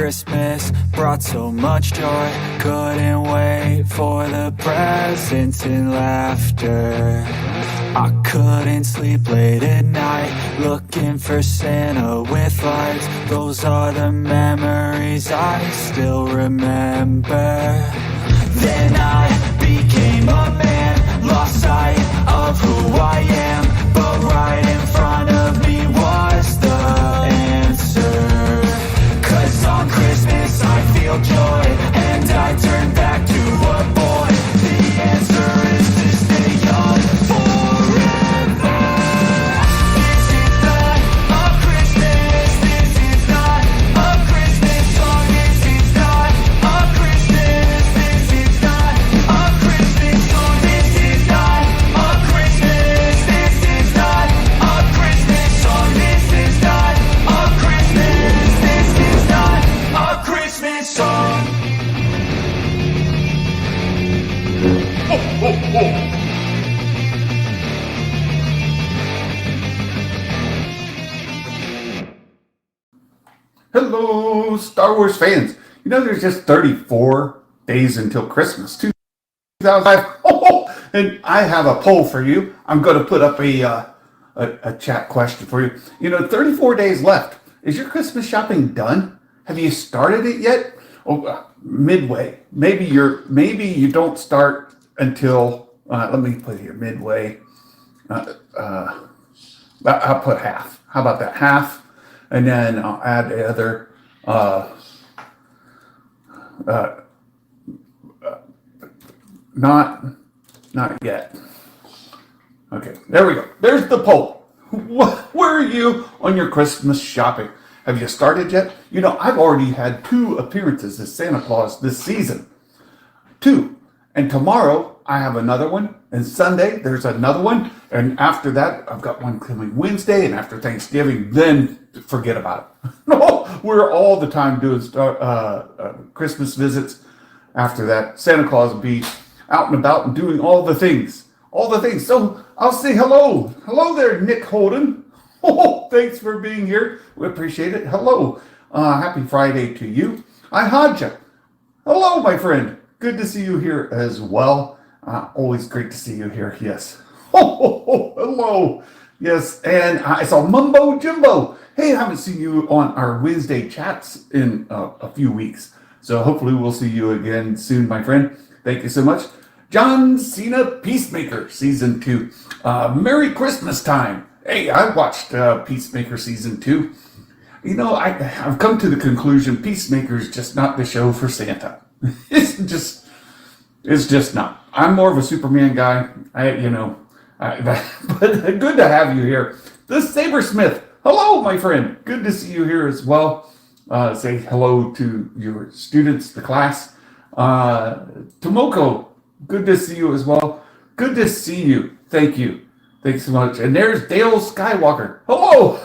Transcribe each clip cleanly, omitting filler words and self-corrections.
Christmas brought so much joy. Couldn't wait for the presents and laughter. I couldn't sleep late at night, looking for Santa with lights. Those are the memories I still remember. Then I became a man, lost sight of who I am. But right in front of me was the answer. 'Cause on Christmas I feel joy, and I turn back to a boy. The answer is to stay young forever. This is not a Christmas, this is not a Christmas song. This is not a Christmas, this is not a Christmas song. This is not a Christmas, this is not a Christmas song. This is not a Christmas, this is not a Christmas song. Hello, Star Wars fans. You know, there's just 34 days until Christmas, 2005. And I have a poll for you. I'm going to put up a chat question for you. You know, 34 days left. Is your Christmas shopping done? Have you started it yet? Midway. Maybe you don't start until, let me put here, midway. I'll put half. How about that? Half. And then I'll add the other, not yet. Okay, there we go. There's the poll. Where are you on your Christmas shopping? Have you started yet? You know, I've already had 2 appearances as Santa Claus this season. 2. And tomorrow I have another one. And Sunday there's another one. And after that, I've got one coming Wednesday. And after Thanksgiving, then forget about it. No, we're all the time doing Christmas visits. After that, Santa Claus will be out and about and doing all the things. All the things. So I'll say hello. Hello there, Nick Holden. Oh, thanks for being here. We appreciate it. Hello. Happy Friday to you. I Hadja. Hello, my friend. Good to see you here as well. Always great to see you here. Yes. Hello. Yes. And I saw Mumbo Jumbo. Hey, I haven't seen you on our Wednesday chats in a few weeks. So hopefully we'll see you again soon, my friend. Thank you so much. John Cena Peacemaker Season 2. Merry Christmas time. Hey, I watched Peacemaker Season 2. You know, I've come to the conclusion Peacemaker is just not the show for Santa. It's just not. I'm more of a Superman guy. But good to have you here. The Sabersmith. Hello, my friend. Good to see you here as well. Say hello to your students, the class. Tomoko, good to see you as well. Good to see you. Thank you. Thanks so much. And there's Dale Skywalker. Hello.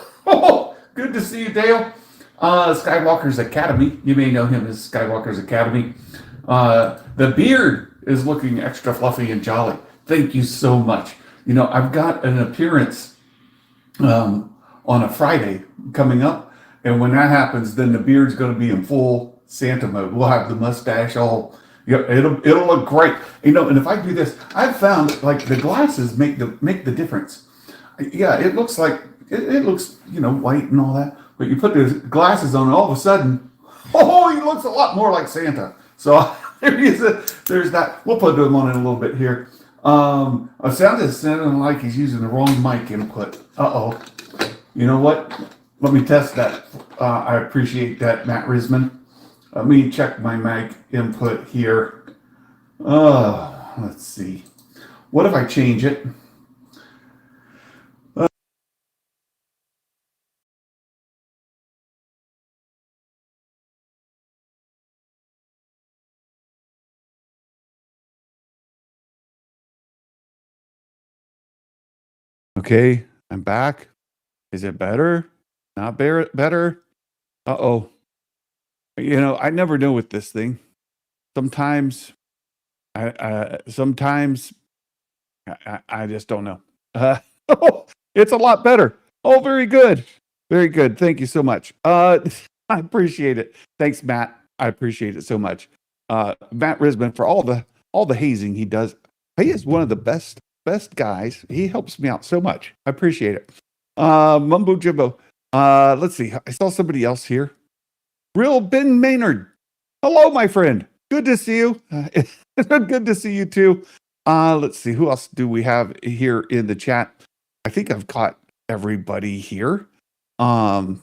Good to see you, Dale. Skywalker's Academy. You may know him as Skywalker's Academy. The beard is looking extra fluffy and jolly. Thank you so much. You know, I've got an appearance on a Friday coming up. And when that happens, then the beard's going to be in full Santa mode. We'll have the mustache all. Yeah, it'll look great. You know, and if I do this, I've found like the glasses make the difference. Yeah, it looks like it looks, you know, white and all that. But you put the glasses on, and all of a sudden, he looks a lot more like Santa. So there's that. We'll put them on in a little bit here. It sounding like he's using the wrong mic input. You know what? Let me test that. I appreciate that, Matt Risman. Let me check my mic input here. Let's see. What if I change it? Okay, I'm back. Is it better? Not better? You know, I never know with this thing. Sometimes I just don't know. It's a lot better. Oh, very good. Very good. Thank you so much. I appreciate it. Thanks, Matt. I appreciate it so much. Matt Risman, for all the hazing he does. He is one of the best guys. He helps me out so much. I appreciate it. Mumbo Jimbo. Let's see. I saw somebody else here. Real Ben Maynard. Hello, my friend. Good to see you. Good to see you too. Let's see. Who else do we have here in the chat? I think I've caught everybody here. There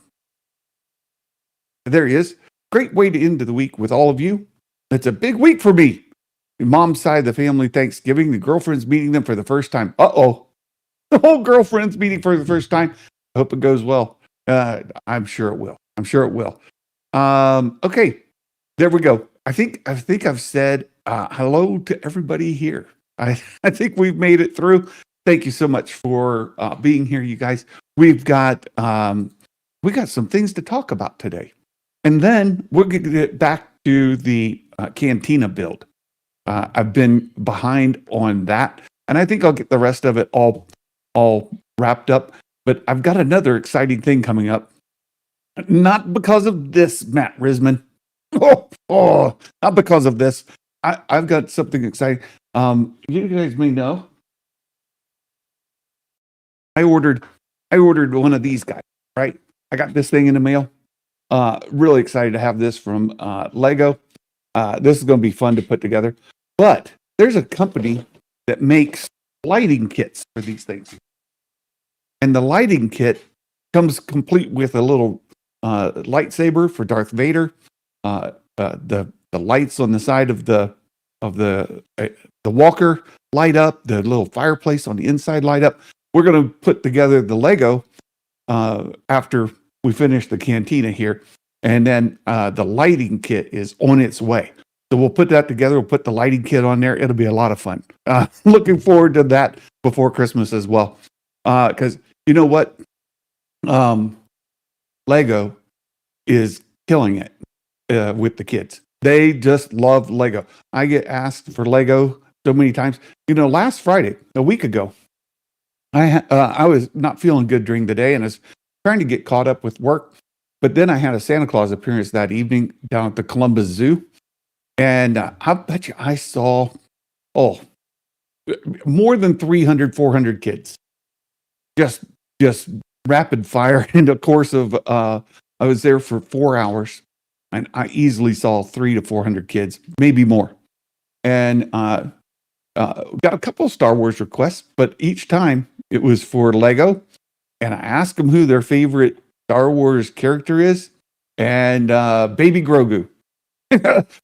he is. Great way to end the week with all of you. It's a big week for me. Mom's side of the family, Thanksgiving. The girlfriend's meeting them for the first time. Uh-oh. The whole girlfriend's meeting for the first time. I hope it goes well. I'm sure it will. I'm sure it will. Okay. There we go. I think I've said hello to everybody here. I think we've made it through. Thank you so much for being here, you guys. We got some things to talk about today. And then we're going to get back to the Cantina build. I've been behind on that, and I think I'll get the rest of it all wrapped up. But I've got another exciting thing coming up. Not because of this, Matt Risman. Not because of this. I've got something exciting. You guys may know. I ordered one of these guys, right? I got this thing in the mail. Really excited to have this from Lego. This is going to be fun to put together. But there's a company that makes lighting kits for these things. And the lighting kit comes complete with a little lightsaber for Darth Vader, the lights on the side of the walker light up, the little fireplace on the inside light up. We're going to put together the Lego after we finish the Cantina here, and then the lighting kit is on its way. So we'll put that together. We'll put the lighting kit on there. It'll be a lot of fun. Looking forward to that before Christmas as well. Because you know what? Lego is killing it with the kids. They just love Lego. I get asked for Lego so many times. You know, last Friday, a week ago, I was not feeling good during the day and I was trying to get caught up with work. But then I had a Santa Claus appearance that evening down at the Columbus Zoo. And I bet you I saw, more than 300, 400 kids. Just rapid fire in the course of, I was there for 4 hours. And I easily saw 300 to 400 kids, maybe more. And got a couple of Star Wars requests, but each time it was for Lego. And I asked them who their favorite Star Wars character is. And Baby Grogu.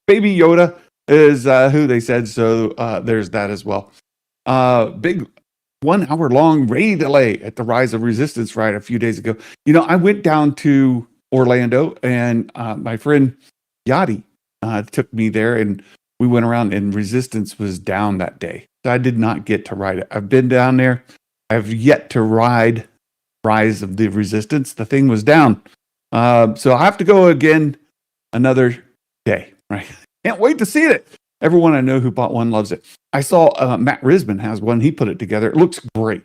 Baby Yoda is who they said. So there's that as well. Big 1 hour long raid delay at the Rise of Resistance ride a few days ago. You know, I went down to Orlando and my friend Yachty took me there and we went around and Resistance was down that day. So I did not get to ride it. I've been down there. I've yet to ride Rise of the Resistance. The thing was down. So I have to go again another day, right? Can't wait to see it. Everyone I know who bought one loves it. I saw Matt Risman has one. He put it together. It looks great.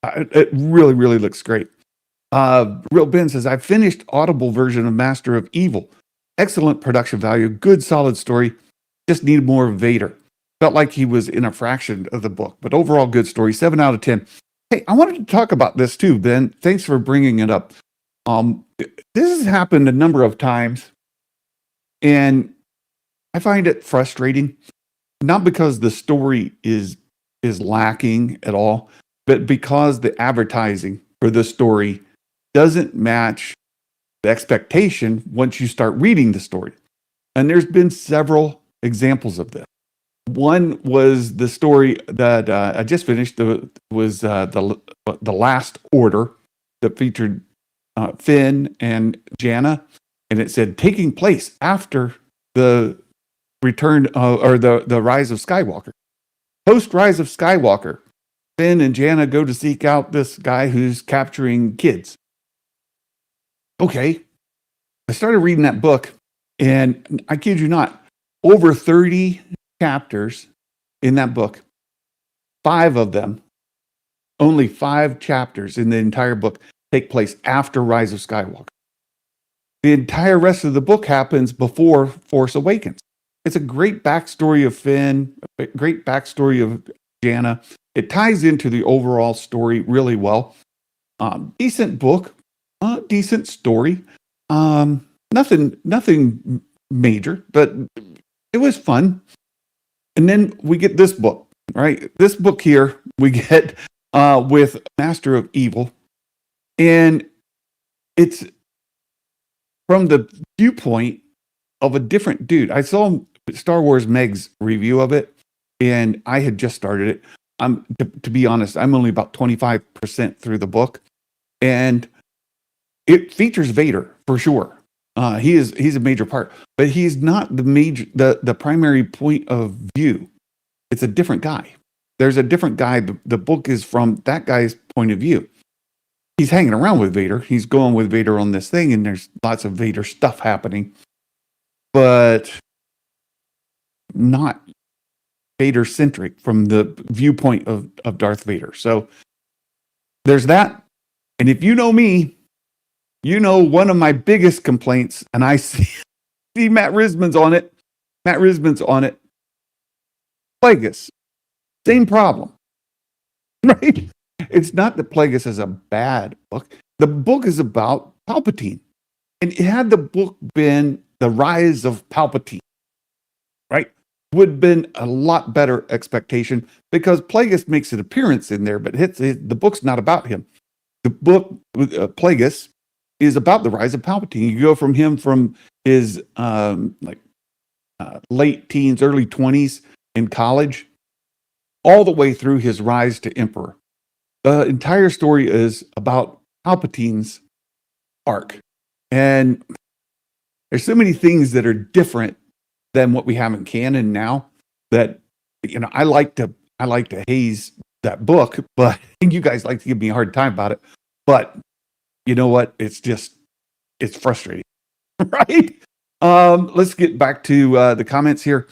It really, really looks great. Real Ben says, I finished Audible version of Master of Evil. Excellent production value. Good, solid story. Just need more Vader. Felt like he was in a fraction of the book, but overall good story. 7 out of 10. Hey, I wanted to talk about this too, Ben. Thanks for bringing it up. This has happened a number of times, and I find it frustrating. Not because the story is lacking at all, but because the advertising for the story doesn't match the expectation once you start reading the story. And there's been several examples of this. One was the story that I just finished. Was the Last Order that featured Finn and Janna, and it said taking place after the return or the Rise of Skywalker. Post Rise of Skywalker, Finn and Janna go to seek out this guy who's capturing kids. Okay, I started reading that book, and I kid you not, over 30 chapters in that book. 5 of them, only 5 chapters in the entire book take place after Rise of Skywalker. the entire rest of the book happens before Force Awakens. It's a great backstory of Finn, a great backstory of Jana. It ties into the overall story really well. Decent book, decent story. Nothing major, but it was fun. And then we get this book, right? This book here we get with Master of Evil, and it's from the viewpoint of a different dude. I saw Star Wars Meg's review of it, and I had just started it. To be honest, I'm only about 25% through the book, and it features Vader for sure. He's a major part, but he's not the primary point of view. It's a different guy. There's a different guy. The book is from that guy's point of view. He's hanging around with Vader. He's going with Vader on this thing, and there's lots of Vader stuff happening, but not Vader centric from the viewpoint of Darth Vader. So there's that. And if you know me, you know one of my biggest complaints, and I see Matt Risman's on it. Plagueis, same problem, right? It's not that Plagueis is a bad book. The book is about Palpatine. And had the book been The Rise of Palpatine, right, would have been a lot better expectation, because Plagueis makes an appearance in there, but the book's not about him. The book, Plagueis, is about the rise of Palpatine. You go from him from his late teens, early 20s in college, all the way through his rise to Emperor. The entire story is about Palpatine's arc. And there's so many things that are different than what we have in canon now that, I like to haze that book, but you guys like to give me a hard time about it. But you know what? It's frustrating, right? Let's get back to the comments here.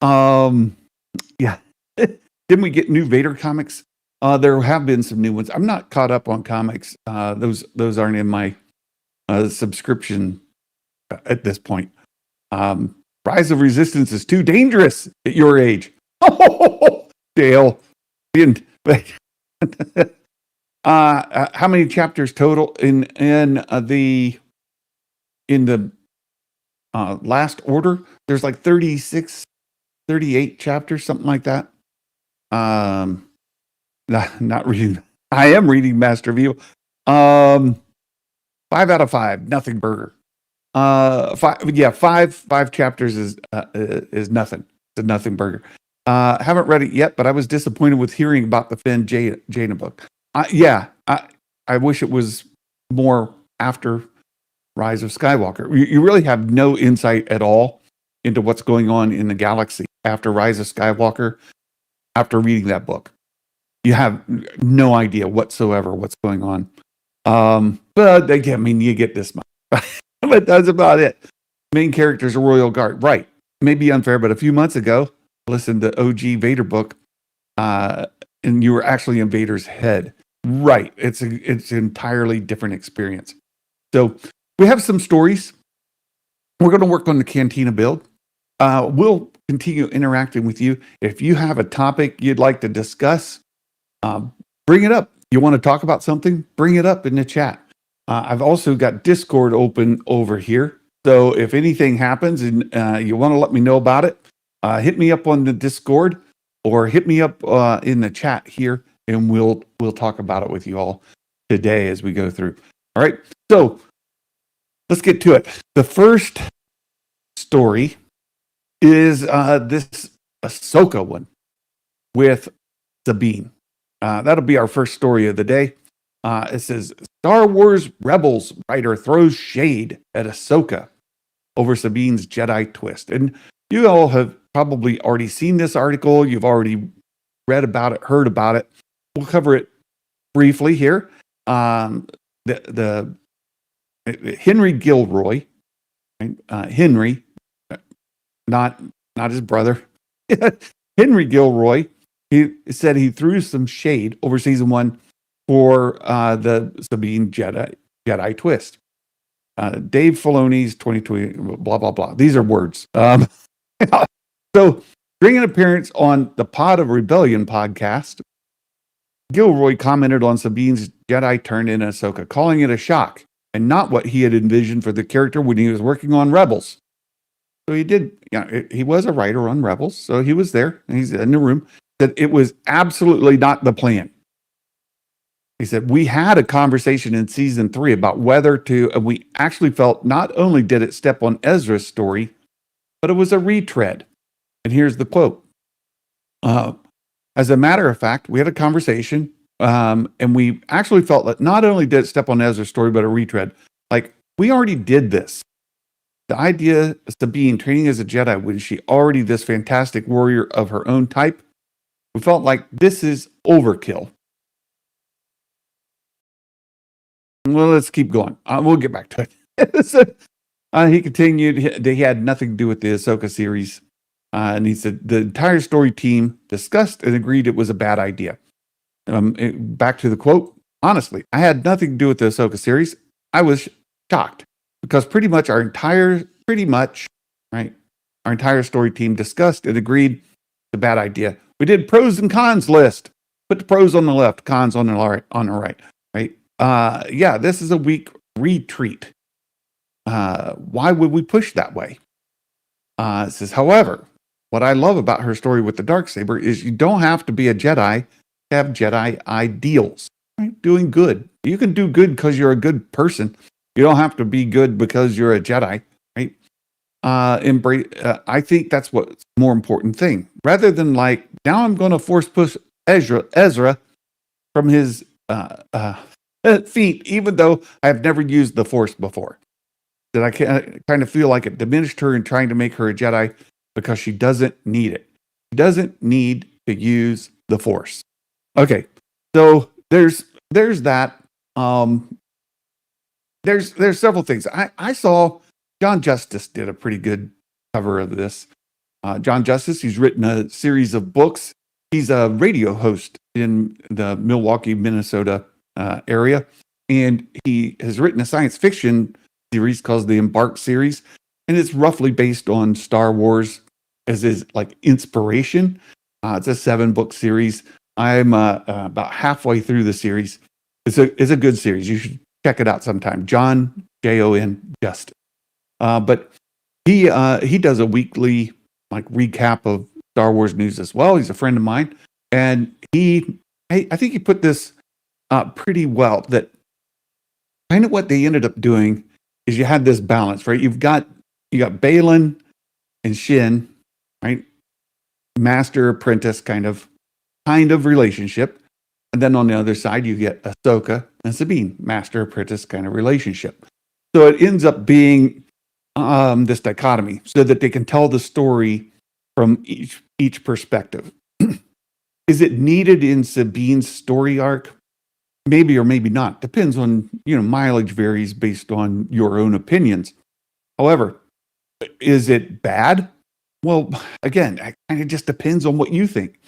Yeah. Didn't we get new Vader comics? There have been some new ones. I'm not caught up on comics. Those aren't in my subscription at this point. Rise of Resistance is too dangerous at your age. Oh, Dale. How many chapters total in the last order? There's like 36, 38 chapters, something like that. Not reading. I am reading Master of Evil. 5 out of 5. Nothing burger. Five chapters is nothing. It's a nothing burger. Haven't read it yet, but I was disappointed with hearing about the Finn Jaina book. I wish it was more after Rise of Skywalker. You really have no insight at all into what's going on in the galaxy after Rise of Skywalker. After reading that book, you have no idea whatsoever what's going on. But again, you get this much. But that's about it. Main character's a royal guard, right? Maybe unfair, but a few months ago, I listened to OG Vader book, and you were actually in Vader's head, right? It's an entirely different experience. So we have some stories. We're going to work on the Cantina build. We'll continue interacting with you. If you have a topic you'd like to discuss, bring it up. You want to talk about something, bring it up in the chat. I've also got Discord open over here. So if anything happens and you want to let me know about it, hit me up on the Discord or hit me up in the chat here, and we'll talk about it with you all today as we go through. All right. So let's get to it. The first story is this Ahsoka one with Sabine. That'll be our first story of the day. It says, Star Wars Rebels writer throws shade at Ahsoka over Sabine's Jedi twist. And you all have probably already seen this article. You've already read about it, heard about it. We'll cover it briefly here. The Henry Gilroy, Henry, not his brother, Henry Gilroy, he said he threw some shade over season 1 for the Sabine Jedi twist. Dave Filoni's 2020, blah, blah, blah. These are words. So, during an appearance on the Pod of Rebellion podcast, Gilroy commented on Sabine's Jedi turn in Ahsoka, calling it a shock and not what he had envisioned for the character when he was working on Rebels. So he did, he was a writer on Rebels, so he was there, and he's in the room, that it was absolutely not the plan. He said, we had a conversation in season 3 about whether to, and we actually felt not only did it step on Ezra's story, but it was a retread. And here's the quote. As a matter of fact, we had a conversation, and we actually felt that not only did it step on Ezra's story, but a retread. Like, we already did this. The idea of Sabine training as a Jedi when she already this fantastic warrior of her own type, we felt like this is overkill. Well, let's keep going. We'll get back to it. So, he continued, he had nothing to do with the Ahsoka series. And he said, the entire story team discussed and agreed it was a bad idea. Back to the quote. Honestly, I had nothing to do with the Ahsoka series. I was shocked because our entire story team discussed and agreed it's a bad idea. We did pros and cons list. Put the pros on the left, cons on the right. Right? This is a weak retreat. Why would we push that way? It says, however, what I love about her story with the Darksaber is you don't have to be a Jedi to have Jedi ideals. Right? Doing good. You can do good because you're a good person. You don't have to be good because you're a Jedi. Right? I think that's what's the more important thing. Rather than like, now I'm going to force push Ezra from his feet, even though I've never used the Force before. That I kind of feel like it diminished her in trying to make her a Jedi because she doesn't need it. She doesn't need to use the Force. Okay, so there's that. There's several things. I saw John Justice did a pretty good cover of this. John Justice, he's written a series of books. He's a radio host in the Milwaukee, Minnesota area, and he has written a science fiction series called the Embark series, and it's roughly based on Star Wars as his like inspiration. It's a 7-book series. I'm about halfway through the series. It's a good series. You should check it out sometime. John Jon Justice, but he does a weekly like recap of Star Wars news as well. He's a friend of mine, and I think he put this pretty well. That kind of what they ended up doing is you had this balance, right? You got Balin and Shin, right? Master apprentice kind of relationship. And then on the other side, you get Ahsoka and Sabine, master apprentice kind of relationship. So it ends up being this dichotomy so that they can tell the story from each perspective. Is it needed in Sabine's story arc? Maybe or maybe not. Depends on, mileage varies based on your own opinions. However, is it bad? Well, again, it kind of just depends on what you think.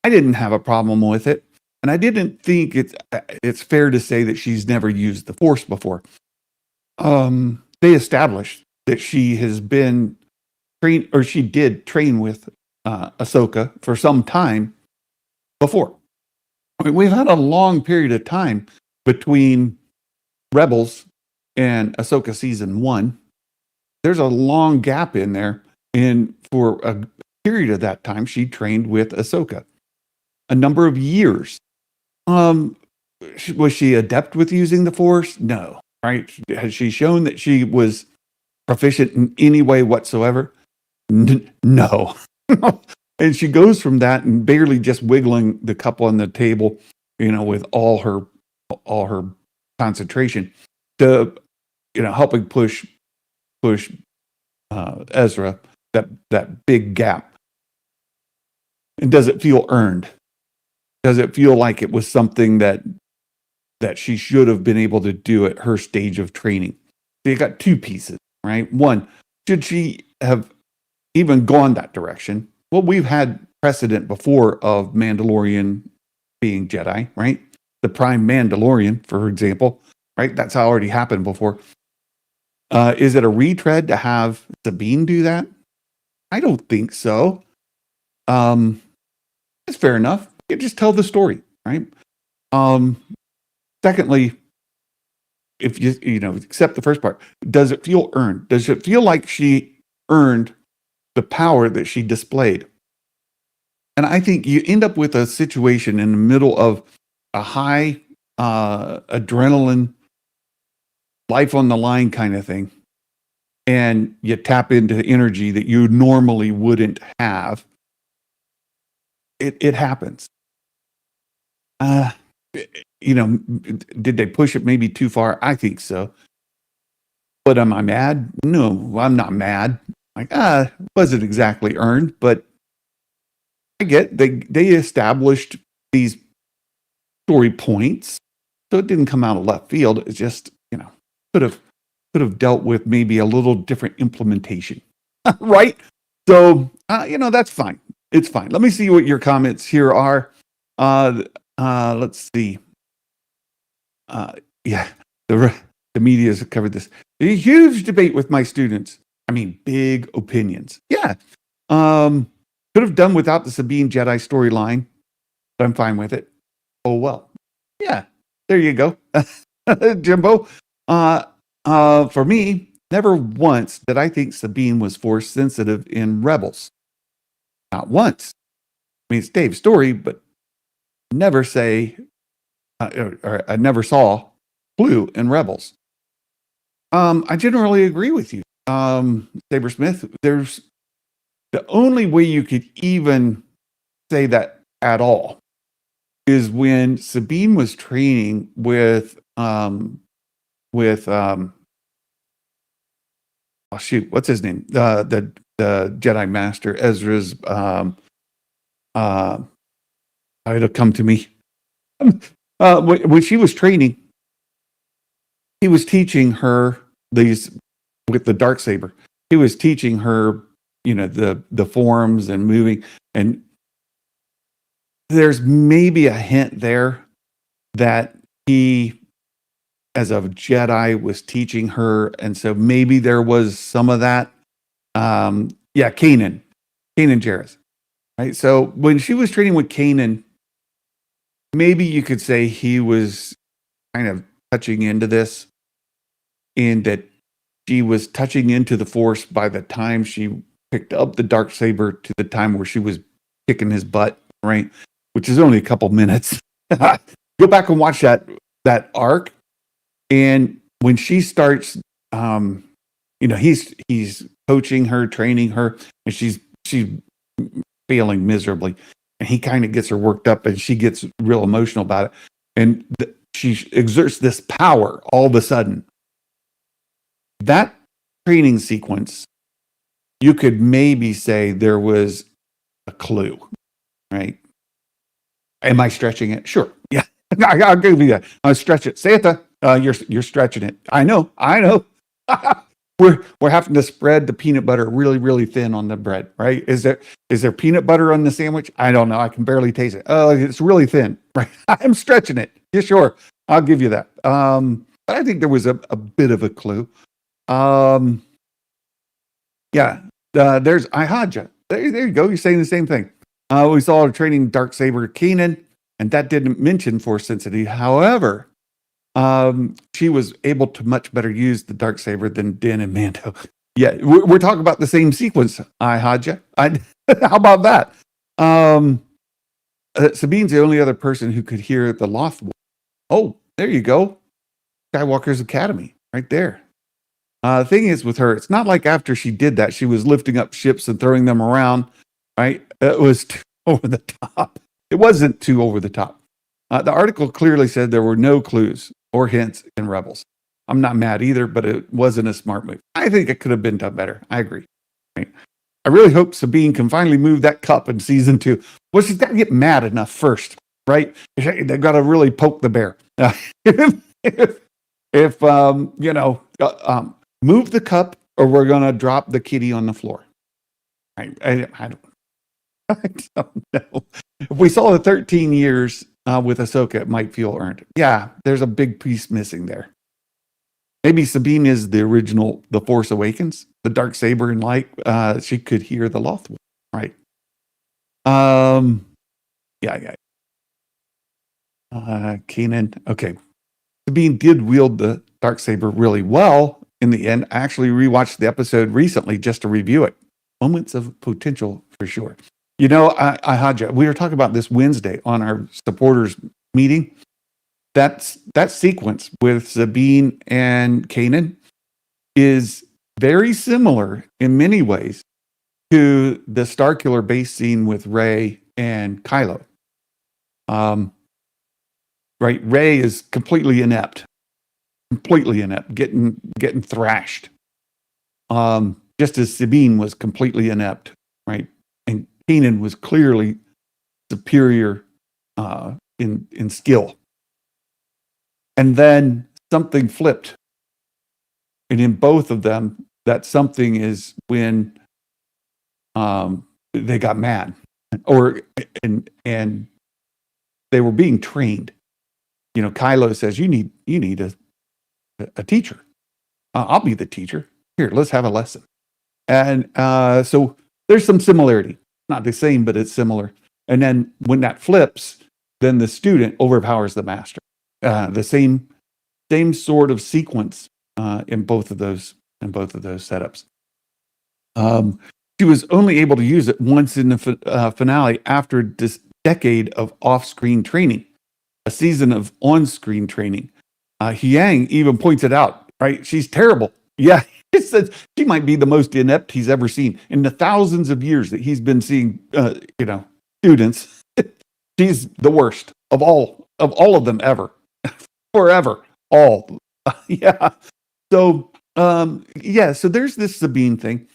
I didn't have a problem with it, and I didn't think it's fair to say that she's never used the Force before. They established that she has been trained, or she did train with Ahsoka for some time before. I mean, we've had a long period of time between Rebels and Ahsoka season 1. There's a long gap in there, and for a period of that time, she trained with Ahsoka. A number of years. Was she adept with using the Force? No. Right? Has she shown that she was proficient in any way whatsoever? No. And she goes from that and barely just wiggling the cup on the table, with all her concentration to, helping push Ezra that big gap. And does it feel earned? Does it feel like it was something that she should have been able to do at her stage of training? So you got two pieces, right? One, should she have even gone that direction? Well, we've had precedent before of Mandalorian being Jedi, right? The Prime Mandalorian, for example, right? That's already happened before. Is it a retread to have Sabine do that? I don't think so. It's fair enough. You just tell the story, right? Secondly, if you accept the first part, does it feel earned? Does it feel like she earned the power that she displayed? And I think you end up with a situation in the middle of a high adrenaline, life on the line kind of thing, and you tap into energy that you normally wouldn't have. It happens. Did they push it maybe too far? I think so. But am I mad? No, I'm not mad. Like, wasn't exactly earned, but I get they established these story points, so it didn't come out of left field. It's just, could have dealt with maybe a little different implementation, right? So that's fine. It's fine. Let me see what your comments here are. Let's see. Yeah, the media has covered this. A huge debate with my students. I mean, big opinions. Yeah. Could have done without the Sabine Jedi storyline, but I'm fine with it. Oh, well. Yeah, there you go. Jimbo. For me, never once did I think Sabine was force sensitive in Rebels. Not once. I mean, it's Dave's story, but never say, or I never saw Blue in Rebels. I generally agree with you, Saber Smith. There's the only way you could even say that at all is when Sabine was training with oh shoot, what's his name? The Jedi Master Ezra's it'll come to me. When she was training, he was teaching her these with the darksaber. He was teaching her, the forms and moving, and there's maybe a hint there that he, as a Jedi, was teaching her, and so maybe there was some of that. Kanan Jarrus, right? So when she was training with Kanan, maybe you could say he was kind of touching into this, and that she was touching into the Force by the time she picked up the darksaber to the time where she was kicking his butt, right? Which is only a couple minutes. Go back and watch that arc, and when she starts, he's coaching her, training her, and she's failing miserably, and he kind of gets her worked up, and she gets real emotional about it, and she exerts this power all of a sudden. That training sequence, you could maybe say there was a clue, right? Am I stretching it? Sure. Yeah, I'll give you that. I'll stretch it. Santa, you're stretching it. I know. We're having to spread the peanut butter really, really thin on the bread, right? Is there peanut butter on the sandwich? I don't know. I can barely taste it. Oh, it's really thin, right? I'm stretching it. Yeah, sure. I'll give you that. But I think there was a bit of a clue. There's Ihaja. There you go. You're saying the same thing. We saw her training darksaber Kanan, and that didn't mention force sensitivity. However, she was able to much better use the darksaber than Din and Mando. Yeah, we're talking about the same sequence, Ihaja. How about that? Sabine's the only other person who could hear the Loth. Oh, there you go. Skywalker's Academy, right there. The thing is with her, it's not like after she did that, she was lifting up ships and throwing them around, right? It was too over the top. It wasn't too over the top. The article clearly said there were no clues or hints in Rebels. I'm not mad either, but it wasn't a smart move. I think it could have been done better. I agree. Right? I really hope Sabine can finally move that cup in season 2. Well, she's got to get mad enough first, right? They've got to really poke the bear. If move the cup, or we're going to drop the kitty on the floor. I don't know. If we saw the 13 years with Ahsoka, it might feel earned. Yeah, there's a big piece missing there. Maybe Sabine is the original The Force Awakens, the dark saber and light. She could hear the Loth, right? Yeah. Kanan. Okay. Sabine did wield the dark saber really well in the end. I actually rewatched the episode recently just to review it. Moments of potential for sure. You know, Haja, we were talking about this Wednesday on our supporters meeting. That sequence with Sabine and Kanan is very similar in many ways to the Starkiller base scene with Rey and Kylo. Right, Rey is completely inept, getting thrashed. Just as Sabine was completely inept, right, and Kanan was clearly superior in skill. And then something flipped. And in both of them, that something is when they got mad, and they were being trained. You know, Kylo says, "You need a teacher. I'll be the teacher. Here, let's have a lesson." And so there's some similarity. Not the same, but it's similar. And then when that flips, then the student overpowers the master. The same sort of sequence in both of those setups. She was only able to use it once in the finale after this decade of off-screen training, a season of on-screen training. Yang even points it out, right? She's terrible. Yeah, he says she might be the most inept he's ever seen in the thousands of years that he's been seeing, students. She's the worst of all of them ever, forever, all. Yeah. So, so there's this Sabine thing.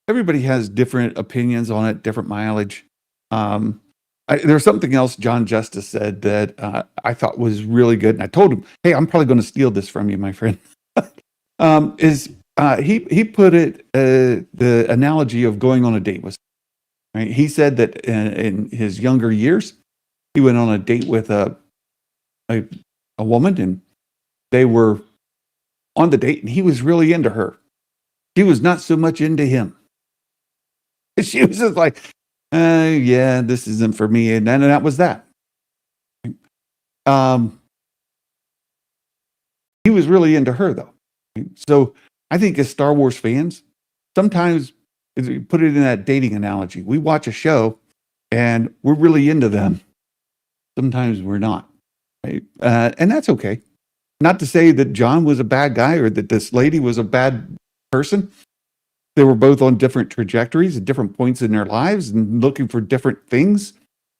Everybody has different opinions on it, different mileage. There's something else John Justice said that I thought was really good, and I told him, "Hey, I'm probably going to steal this from you, my friend." He put it the analogy of going on a date with. Right? He said that in his younger years, he went on a date with a woman, and they were on the date, and he was really into her. She was not so much into him. She was just like, yeah, this isn't for me. And then that was that. He was really into her, though. So I think as Star Wars fans, sometimes, if you put it in that dating analogy, we watch a show and we're really into them. Sometimes we're not. Right? And that's okay. Not to say that John was a bad guy or that this lady was a bad person. They were both on different trajectories at different points in their lives and looking for different things.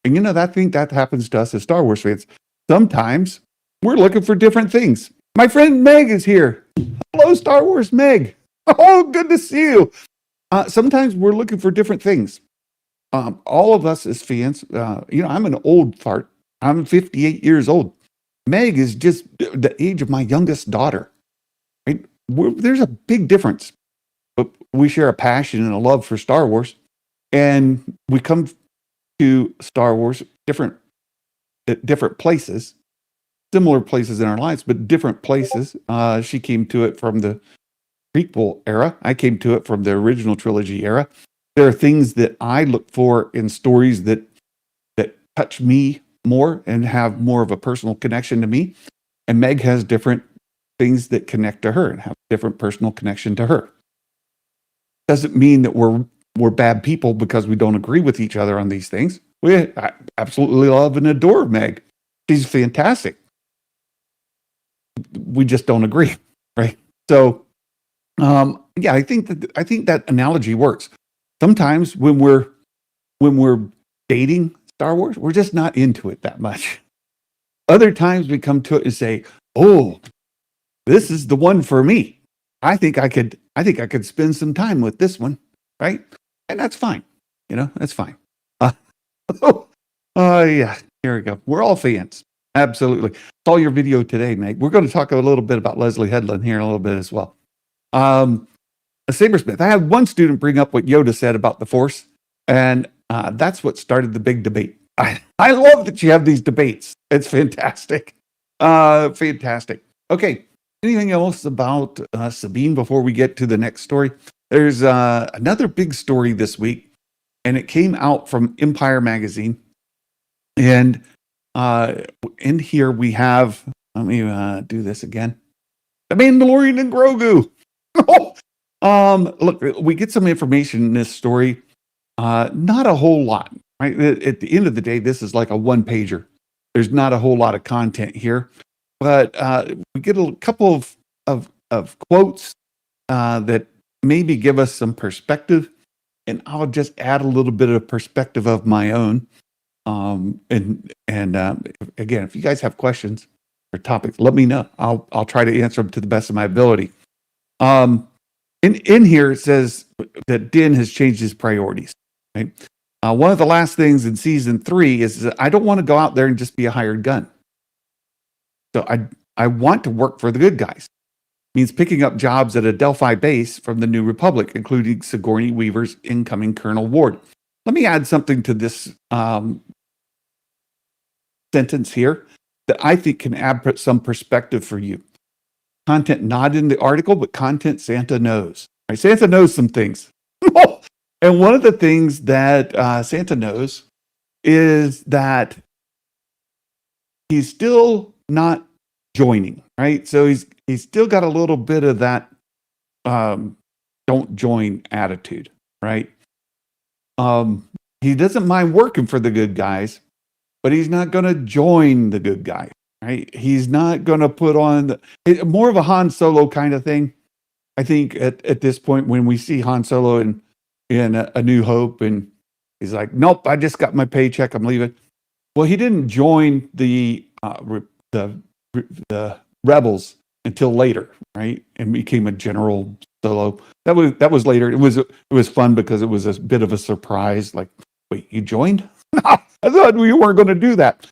And I think that happens to us as Star Wars fans. Sometimes we're looking for different things. My friend Meg is here. Hello, Star Wars Meg. Oh, good to see you. Sometimes we're looking for different things. All of us as fans, I'm an old fart. I'm 58 years old. Meg is just the age of my youngest daughter. Right? There's a big difference. But we share a passion and a love for Star Wars. And we come to Star Wars at different places, similar places in our lives, but different places. She came to it from the prequel era. I came to it from the original trilogy era. There are things that I look for in stories that touch me more and have more of a personal connection to me. And Meg has different things that connect to her and have a different personal connection to her. Doesn't mean that we're bad people because we don't agree with each other on these things. I absolutely love and adore Meg. She's fantastic. We just don't agree, right? So, I think that analogy works. Sometimes when we're dating Star Wars, we're just not into it that much. Other times we come to it and say, "Oh, this is the one for me. I think I could spend some time with this one," right? And that's fine. That's fine. Yeah, here we go. We're all fans. Absolutely. Saw your video today, Meg. We're going to talk a little bit about Leslie Headland here in a little bit as well. A Sabersmith. I had one student bring up what Yoda said about the Force, and that's what started the big debate. I love that you have these debates. It's fantastic. Fantastic. Okay. anything else about Sabine before we get to the next story? There's another big story this week, and it came out from Empire Magazine. And in here we have, let me do this again. The Mandalorian and Grogu. Look, we get some information in this story. Not a whole lot, right? At the end of the day, this is like a one pager. There's not a whole lot of content here, but we get a couple of quotes that maybe give us some perspective, and I'll just add a little bit of perspective of my own. And again, if you guys have questions or topics, let me know. I'll try to answer them to the best of my ability. In here, it says that Din has changed his priorities. Right? One of the last things in season 3 is that I don't want to go out there and just be a hired gun. So I want to work for the good guys. Means picking up jobs at a Delphi base from the New Republic, including Sigourney Weaver's incoming Colonel Ward. Let me add something to this sentence here that I think can add some perspective for you. Content not in the article, but content Santa knows. Right? Santa knows some things. And one of the things that Santa knows is that he's still not joining, right? So he's still got a little bit of that don't join attitude, right? He doesn't mind working for the good guys, but he's not going to join the good guy, right? He's not going to put on more of a Han Solo kind of thing. I think at this point, when we see Han Solo in A New Hope, and he's like, "Nope, I just got my paycheck. I'm leaving." Well, he didn't join the rebels until later, right? And became a General Solo. That was later. It was fun because it was a bit of a surprise. Like, wait, you joined? I thought we weren't going to do that.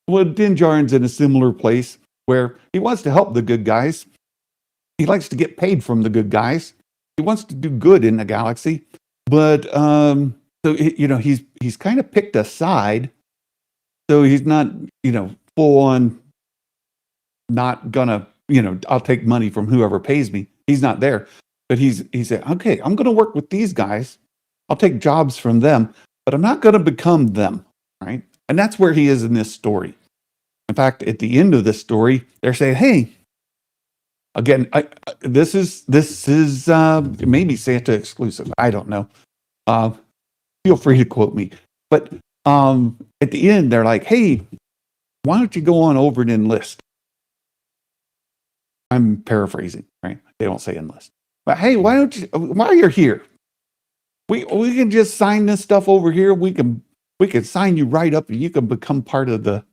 Well, Din Djarin's in a similar place where he wants to help the good guys. He likes to get paid from the good guys. He wants to do good in the galaxy, but he's kind of picked a side. So he's not full on not gonna I'll take money from whoever pays me. He's not there, but he said, okay, I'm going to work with these guys. I'll take jobs from them, but I'm not going to become them, right? And that's where he is in this story. In fact, at the end of this story, they're saying, hey, again, this is maybe Santa exclusive. I don't know. Feel free to quote me. But at the end, they're like, hey, why don't you go on over and enlist? I'm paraphrasing, right? They don't say enlist. But hey, while you're here, we can just sign this stuff over here. We can sign you right up and you can become part of the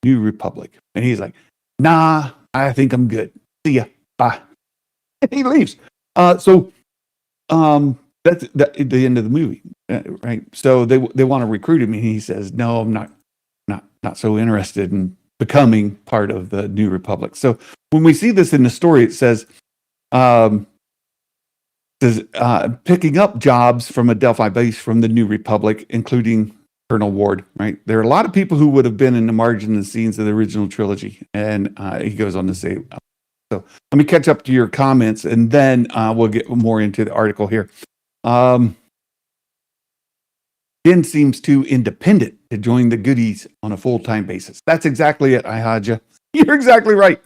New Republic. And he's like, nah, I think I'm good. See ya. Bye. And he leaves. So that's the end of the movie, right? So they want to recruit him, and he says, no, I'm not so interested in becoming part of the New Republic. So when we see this in the story, it says, picking up jobs from a Delphi base from the New Republic, including Colonel Ward, right? There are a lot of people who would have been in the margin and scenes of the original trilogy. And he goes on to say, so let me catch up to your comments, and then we'll get more into the article here. Din seems too independent to join the goodies on a full-time basis. That's exactly it, Ihaja. You're exactly right.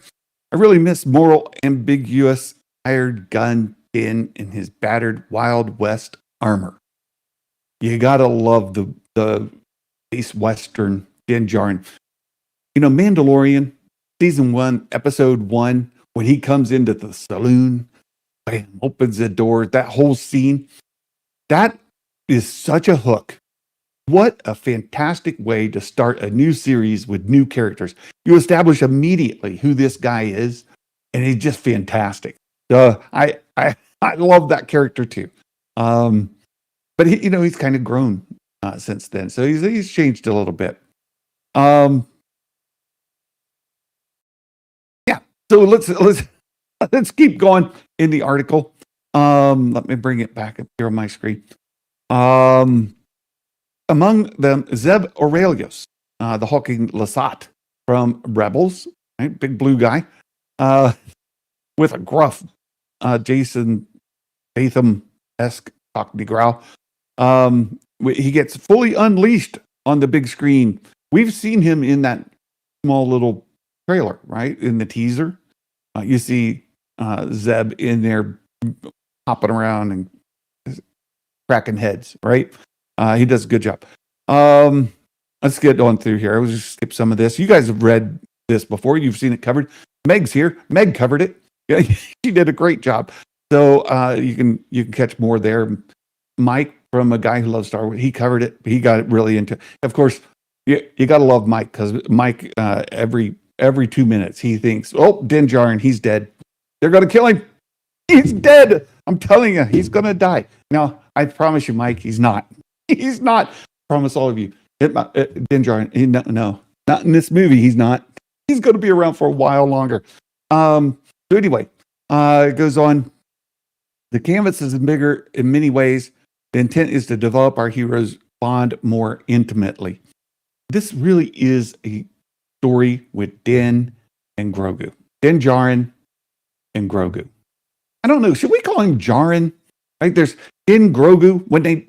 I really miss moral, ambiguous, hired gun Din in his battered Wild West armor. You gotta love the East Western Din Djarin. Mandalorian, season 1, episode 1, when he comes into the saloon, bam, opens the door, that whole scene, that is such a hook. What a fantastic way to start a new series with new characters. You establish immediately who this guy is, and he's just fantastic. I love that character too. But he's kind of grown since then, so he's changed a little bit. Yeah. So let's keep going in the article. Let me bring it back up here on my screen. Among them, Zeb Aurelius, the hulking Lasat from Rebels, right? Big blue guy. with a gruff Jason Statham-esque Cockney growl. He gets fully unleashed on the big screen. We've seen him in that small little trailer, right? In the teaser. You see Zeb in there hopping around and cracking heads, right? He does a good job. Let's get on through here. I will just skip some of this. You guys have read this before. You've seen it covered. Meg's here. Meg covered it. Yeah, she did a great job. So you can catch more there. Mike, from A Guy Who Loves Star Wars, he covered it. He got it really into. Of course, you got to love Mike, because Mike every 2 minutes he thinks, "Oh, Din Djarin, he's dead. They're going to kill him. He's dead. I'm telling you, he's going to die." Now, I promise you, Mike, he's not. He's not. I promise all of you. Din Djarin, no, not in this movie. He's not. He's going to be around for a while longer. So anyway, it goes on. The canvas is bigger in many ways. The intent is to develop our heroes' bond more intimately. This really is a story with Din and Grogu. Din Djarin and Grogu. I don't know. Should we call him Djarin? Right? There's Din Grogu. When they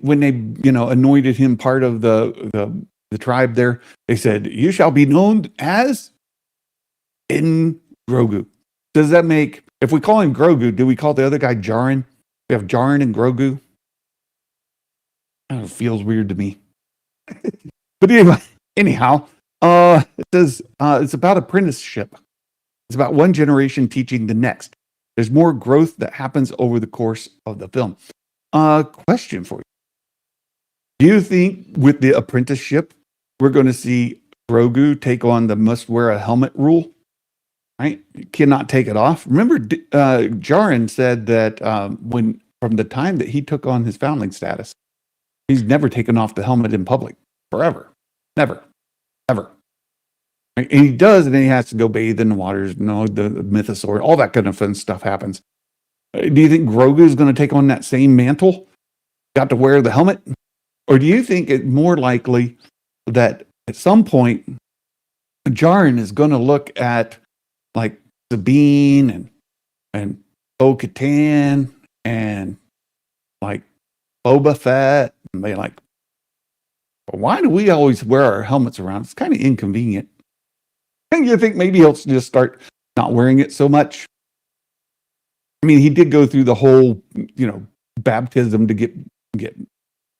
anointed him part of the tribe there, they said, "You shall be known as Din Grogu." Does that make, if we call him Grogu, do we call the other guy Djarin? We have Djarin and Grogu. It feels weird to me. But anyhow, it says it's about apprenticeship. It's about one generation teaching the next. There's more growth that happens over the course of the film. Question for you. Do you think with the apprenticeship, we're going to see Grogu take on the must wear a helmet rule? Right? You cannot take it off. Remember, Djarin said that from the time that he took on his foundling status, he's never taken off the helmet in public. Forever. Never. Ever. And he does, and then he has to go bathe in the waters, the mythosaur, all that kind of fun stuff happens. Do you think Grogu is going to take on that same mantle? Got to wear the helmet? Or do you think it's more likely that at some point, Djarin is going to look at like Sabine and Bo-Katan and like Boba Fett, and they like, why do we always wear our helmets around? It's kind of inconvenient. And you think maybe he'll just start not wearing it so much? I mean, he did go through the whole, baptism to get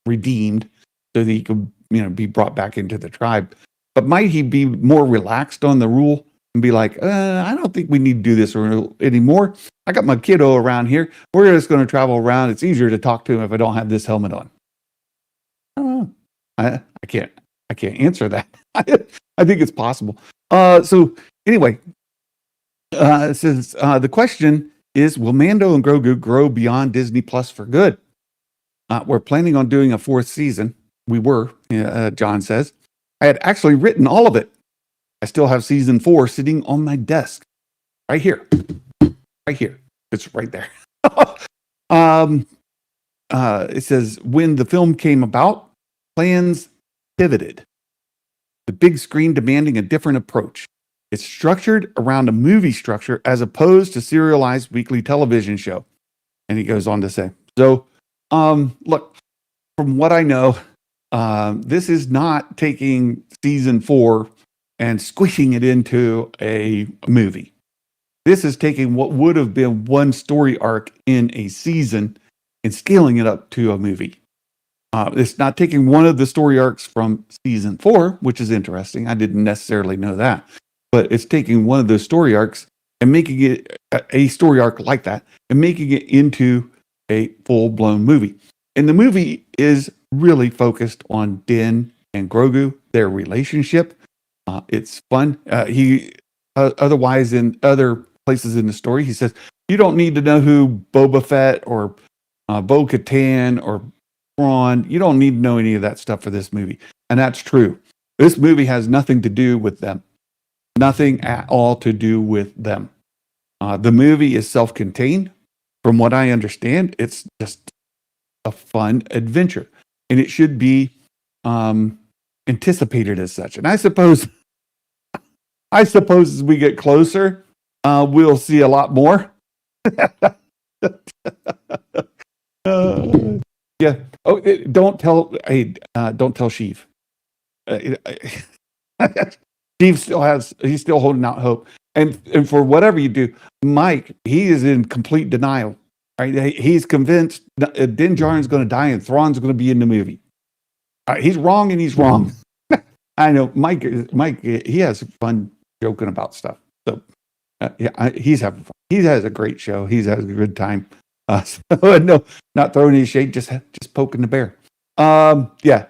redeemed so that he could, be brought back into the tribe. But might he be more relaxed on the rule and be like, I don't think we need to do this anymore. I got my kiddo around here. We're just going to travel around. It's easier to talk to him if I don't have this helmet on. I don't know. I can't answer that. I think it's possible. So anyway, it says the question is, will Mando and Grogu grow beyond Disney Plus for good? We're planning on doing a 4th season. We were, John says. I had actually written all of it. I still have season 4 sitting on my desk. Right here. Right here. It's right there. It says, when the film came about, plans pivoted. The big screen demanding a different approach. It's structured around a movie structure as opposed to serialized weekly television show. And he goes on to say, so, look, from what I know, this is not taking season 4 and squishing it into a movie. This is taking what would have been one story arc in a season and scaling it up to a movie. It's not taking one of the story arcs from season 4, which is interesting. I didn't necessarily know that. But it's taking one of those story arcs and making it a story arc like that and making it into a full-blown movie. And the movie is really focused on Din and Grogu, their relationship. It's fun. He otherwise in other places in the story, he says, you don't need to know who Boba Fett or Bo-Katan or Thrawn. You don't need to know any of that stuff for this movie. And that's true. This movie has nothing to do with them. Nothing at all to do with them. The movie is self-contained. From what I understand, it's just a fun adventure. And it should be anticipated as such. And I suppose as we get closer, we'll see a lot more. Uh, yeah. Oh, don't tell. Hey, don't tell Sheev. Uh, Steve still has. He's still holding out hope. And for whatever you do, Mike, he is in complete denial. Right? He's convinced Din Djarin's going to die and Thrawn's going to be in the movie. He's wrong, and he's wrong. I know, Mike. Mike, he has fun joking about stuff. So yeah, he's having fun. He has a great show. He's having a good time. So, no, not throwing any shade, just poking the bear. Yeah,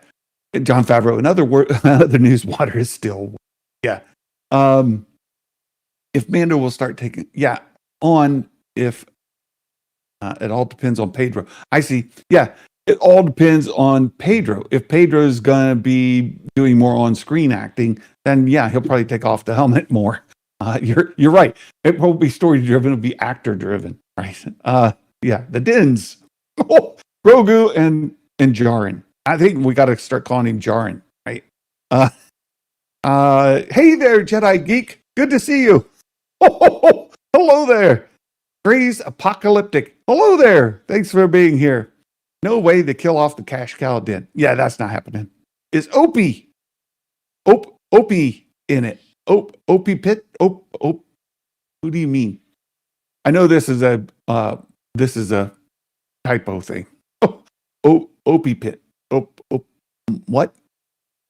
John Favreau. Another news water is still, yeah. If Mando will start taking, yeah, on if it all depends on Pedro. I see. Yeah, it all depends on Pedro. If Pedro's gonna be doing more on-screen acting, then yeah, he'll probably take off the helmet more. You're right. It won't be story driven; it'll be actor driven, right? Yeah, the Dins, Grogu and Djarin. I think we got to start calling him Djarin, right? Hey there, Jedi geek. Good to see you. Hello there. Gray's Apocalyptic. Hello there. Thanks for being here. No way to kill off the cash cow Din. Yeah, that's not happening. Is Opie in it? Opie Pit? Who do you mean? I know this is a typo thing. Opie Pit. What?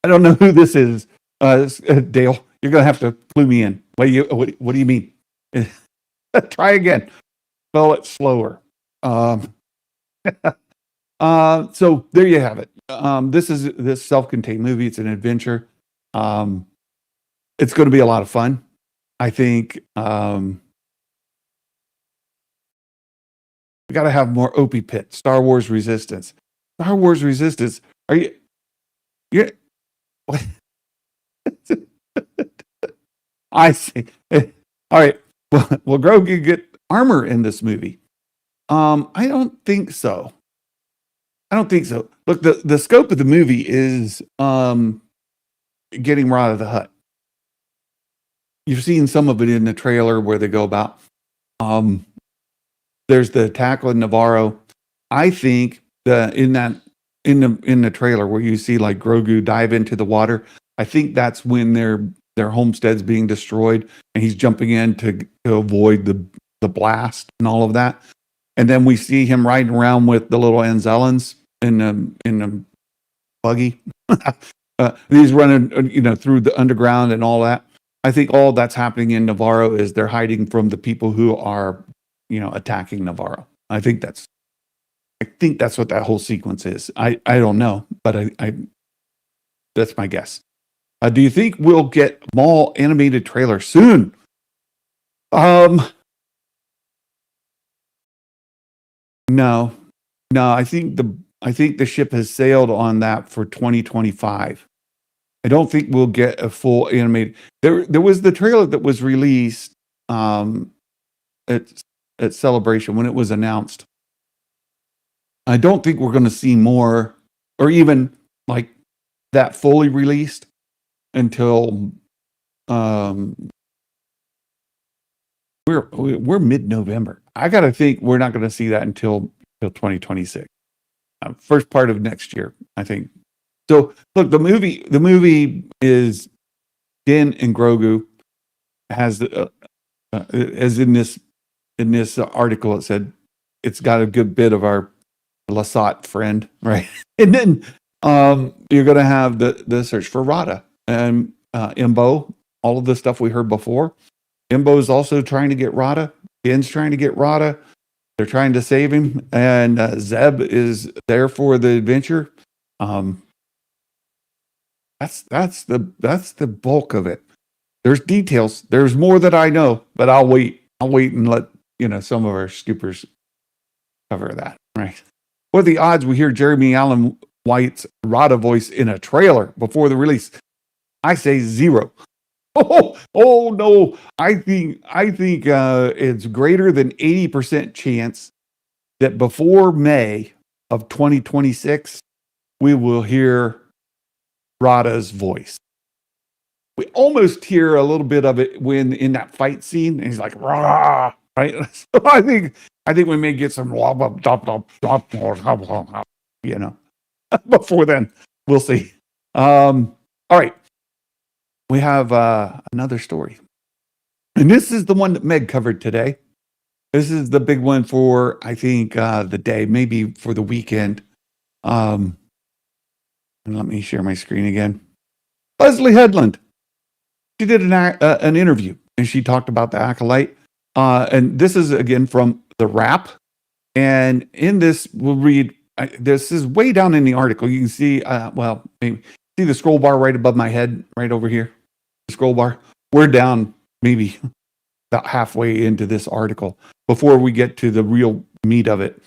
I don't know who this is. Dale, you're gonna have to clue me in. What do you mean? Try again. Spell it slower. So there you have it. This is this self-contained movie. It's an adventure. It's going to be a lot of fun. I think we got to have more Opie Pit. Star Wars Resistance. Star Wars Resistance. Are you? Yeah. What? I see. All right. Will Grogu get armor in this movie? I don't think so. Look, the scope of the movie is getting Rod of the Hutt. You've seen some of it in the trailer where they go about. There's the attack on Navarro. I think in the trailer where you see like Grogu dive into the water, I think that's when their homestead's being destroyed and he's jumping in to avoid the blast and all of that. And then we see him riding around with the little Anzellans in the buggy. He's running, through the underground and all that. I think all that's happening in Navarro is they're hiding from the people who are, attacking Navarro. I think that's what that whole sequence is. I don't know, but I that's my guess. Do you think we'll get Maul animated trailer soon? No. I think the ship has sailed on that for 2025. I don't think we'll get a full animated. There was the trailer that was released at Celebration when it was announced. I don't think we're going to see more or even like that fully released until we're mid-November. I got to think we're not going to see that until 2026. First part of next year, I think. So look, the movie is Din and Grogu has as in this article it said it's got a good bit of our Lasat friend, right? And then you're going to have the search for Rada and Imbo, all of the stuff we heard before. Imbo is also trying to get Rada. Din's trying to get Rada. They're trying to save him, and Zeb is there for the adventure. That's the bulk of it. There's details. There's more that I know, but I'll wait and let some of our scoopers cover that. Right? What are the odds we hear Jeremy Allen White's Rada voice in a trailer before the release? I say 0. Oh no! I think it's greater than 80% chance that before May of 2026 we will hear Rada's voice. We almost hear a little bit of it when in that fight scene, and he's like, "Rah!" right? So I think we may get some, you know, before then. We'll see. All right, we have another story, and this is the one that Meg covered today. This is the big one for, I think, the day, maybe for the weekend. And let me share my screen again. Leslie Headland. She did an interview, and she talked about the Acolyte. And this is, again, from The Wrap. And in this, we'll read, this is way down in the article. You can see, maybe see the scroll bar right above my head, right over here. The scroll bar. We're down maybe about halfway into this article before we get to the real meat of it.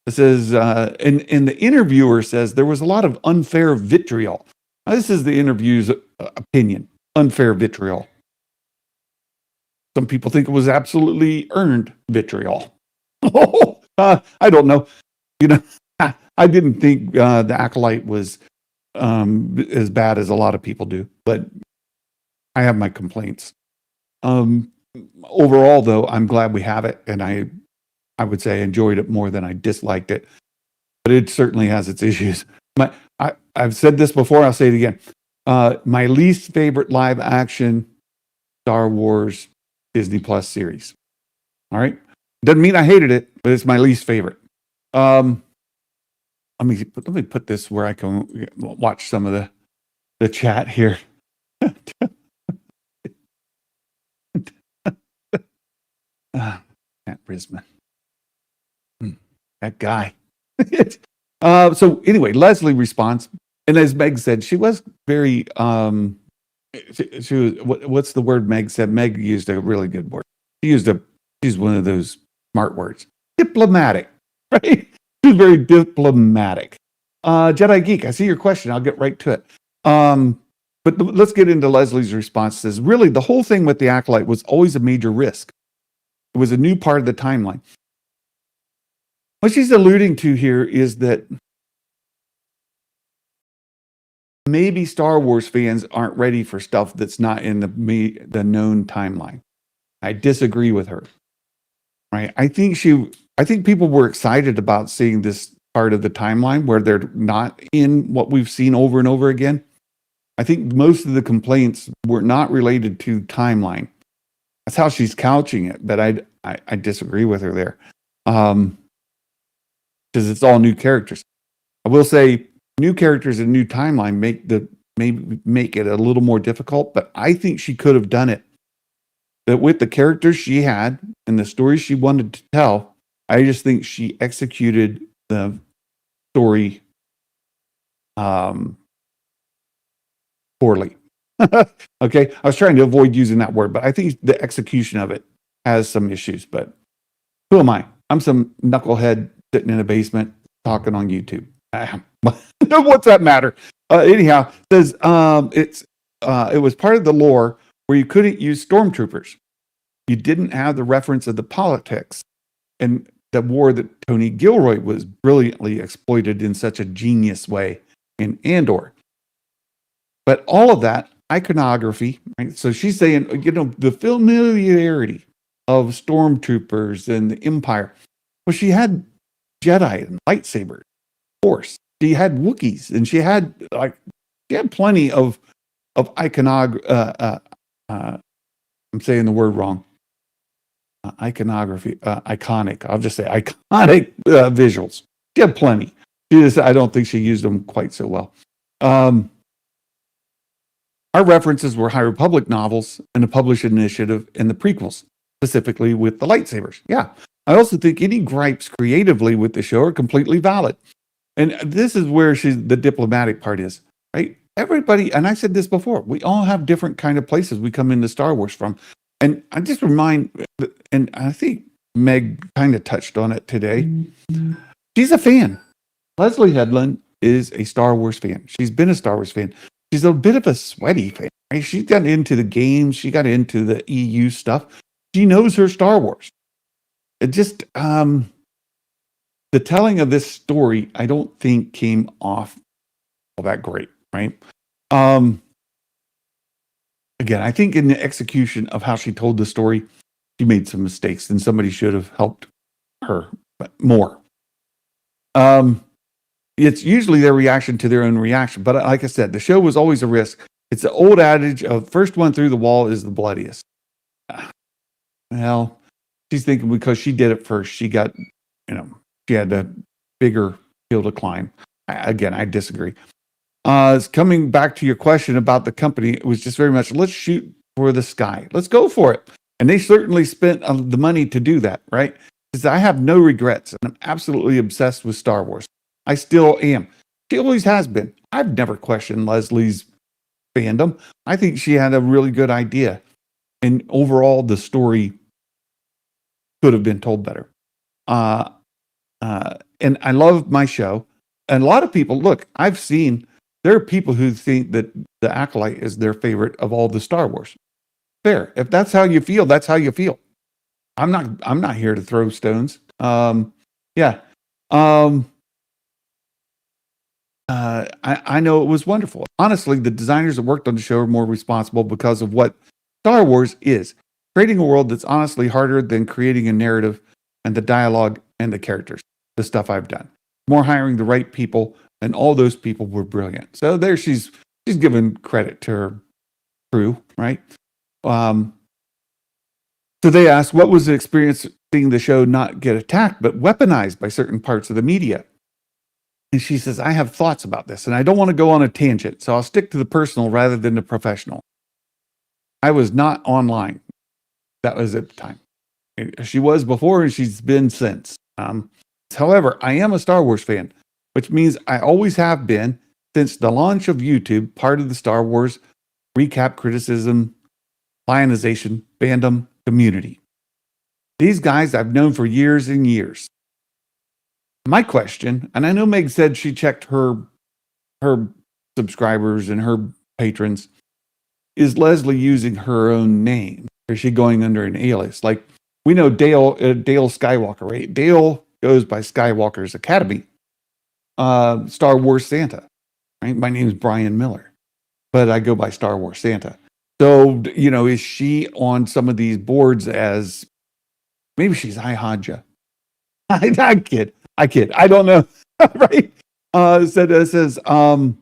It says, and the interviewer says there was a lot of unfair vitriol. Now, this is the interview's opinion. Unfair vitriol. Some people think it was absolutely earned vitriol. I don't know. You know, I didn't think the Acolyte was as bad as a lot of people do, but I have my complaints. Overall, though, I'm glad we have it, and I would say I enjoyed it more than I disliked it, but it certainly has its issues. I've said this before, I'll say it again. My least favorite live action Star Wars Disney Plus series. All right. Doesn't mean I hated it, but it's my least favorite. Let me put this where I can watch some of the chat here. Matt Brisman. That guy. So anyway, Leslie responds, and as Meg said, she was very she was, what's the word Meg said? Meg used a really good word. She's one of those smart words. Diplomatic, right? She's very diplomatic. Jedi Geek, I see your question. I'll get right to it. But let's get into Leslie's response. It says, really, the whole thing with the Acolyte was always a major risk. It was a new part of the timeline. What she's alluding to here is that maybe Star Wars fans aren't ready for stuff that's not in the known timeline. I disagree with her. Right? I think people were excited about seeing this part of the timeline where they're not in what we've seen over and over again. I think most of the complaints were not related to timeline. That's how she's couching it, but I disagree with her there. Because it's all new characters. I will say new characters and new timeline make it a little more difficult, but I think she could have done it. That with the characters she had and the stories she wanted to tell, I just think she executed the story poorly. Okay, I was trying to avoid using that word, but I think the execution of it has some issues. But who am I? I'm some knucklehead sitting in a basement talking on YouTube. What's that matter? Anyhow, it says it was part of the lore where you couldn't use stormtroopers. You didn't have the reference of the politics and the war that Tony Gilroy was brilliantly exploited in such a genius way in Andor. But all of that iconography, right? So she's saying, the familiarity of stormtroopers and the Empire. Well, she had Jedi and lightsabers, Force. She had Wookiees, and she had plenty of iconography. I'm saying the word wrong. Iconography, iconic. I'll just say iconic visuals. She had plenty. I don't think she used them quite so well. Our references were High Republic novels and the Publish Initiative and the prequels, specifically with the lightsabers. Yeah. I also think any gripes creatively with the show are completely valid. And this is where the diplomatic part is, right? Everybody, and I said this before, we all have different kind of places we come into Star Wars from. And I just and I think Meg kind of touched on it today. She's a fan. Leslie Headland is a Star Wars fan. She's been a Star Wars fan. She's a bit of a sweaty fan. Right? She got into the games. She got into the EU stuff. She knows her Star Wars. It just, the telling of this story, I don't think came off all that great, right? Again, I think in the execution of how she told the story, she made some mistakes and somebody should have helped her more. It's usually their reaction to their own reaction. But like I said, the show was always a risk. It's the old adage of first one through the wall is the bloodiest. Well, she's thinking because she did it first, she got, she had a bigger hill to climb. Again, I disagree. It's coming back to your question about the company. It was just very much, let's shoot for the sky. Let's go for it. And they certainly spent the money to do that, right? Because I have no regrets. And I'm absolutely obsessed with Star Wars. I still am. She always has been. I've never questioned Leslie's fandom. I think she had a really good idea. And overall, the story could have been told better. And I love my show. And a lot of people, look, I've seen, there are people who think that The Acolyte is their favorite of all the Star Wars. Fair. If that's how you feel, that's how you feel. I'm not here to throw stones. I know it was wonderful. Honestly, the designers that worked on the show are more responsible because of what Star Wars is. Creating a world that's honestly harder than creating a narrative and the dialogue and the characters. The stuff I've done. More hiring the right people, and all those people were brilliant. So there she's given credit to her crew, right? So they asked, what was the experience seeing the show not get attacked, but weaponized by certain parts of the media? And she says, I have thoughts about this, and I don't want to go on a tangent, so I'll stick to the personal rather than the professional. I was not online. That was at the time. She was before, and she's been since. However, I am a Star Wars fan, which means I always have been since the launch of YouTube, part of the Star Wars recap, criticism, lionization, fandom community. These guys I've known for years and years. My question, and I know Meg said she checked her subscribers and her patrons, is Leslie using her own name? Or is she going under an alias? Like, we know Dale Skywalker, right? Dale goes by Skywalker's Academy. Star Wars Santa, right? My name is Brian Miller, but I go by Star Wars Santa. So, is she on some of these boards as, maybe she's iHodja. I kid. I don't know. Right? It says, so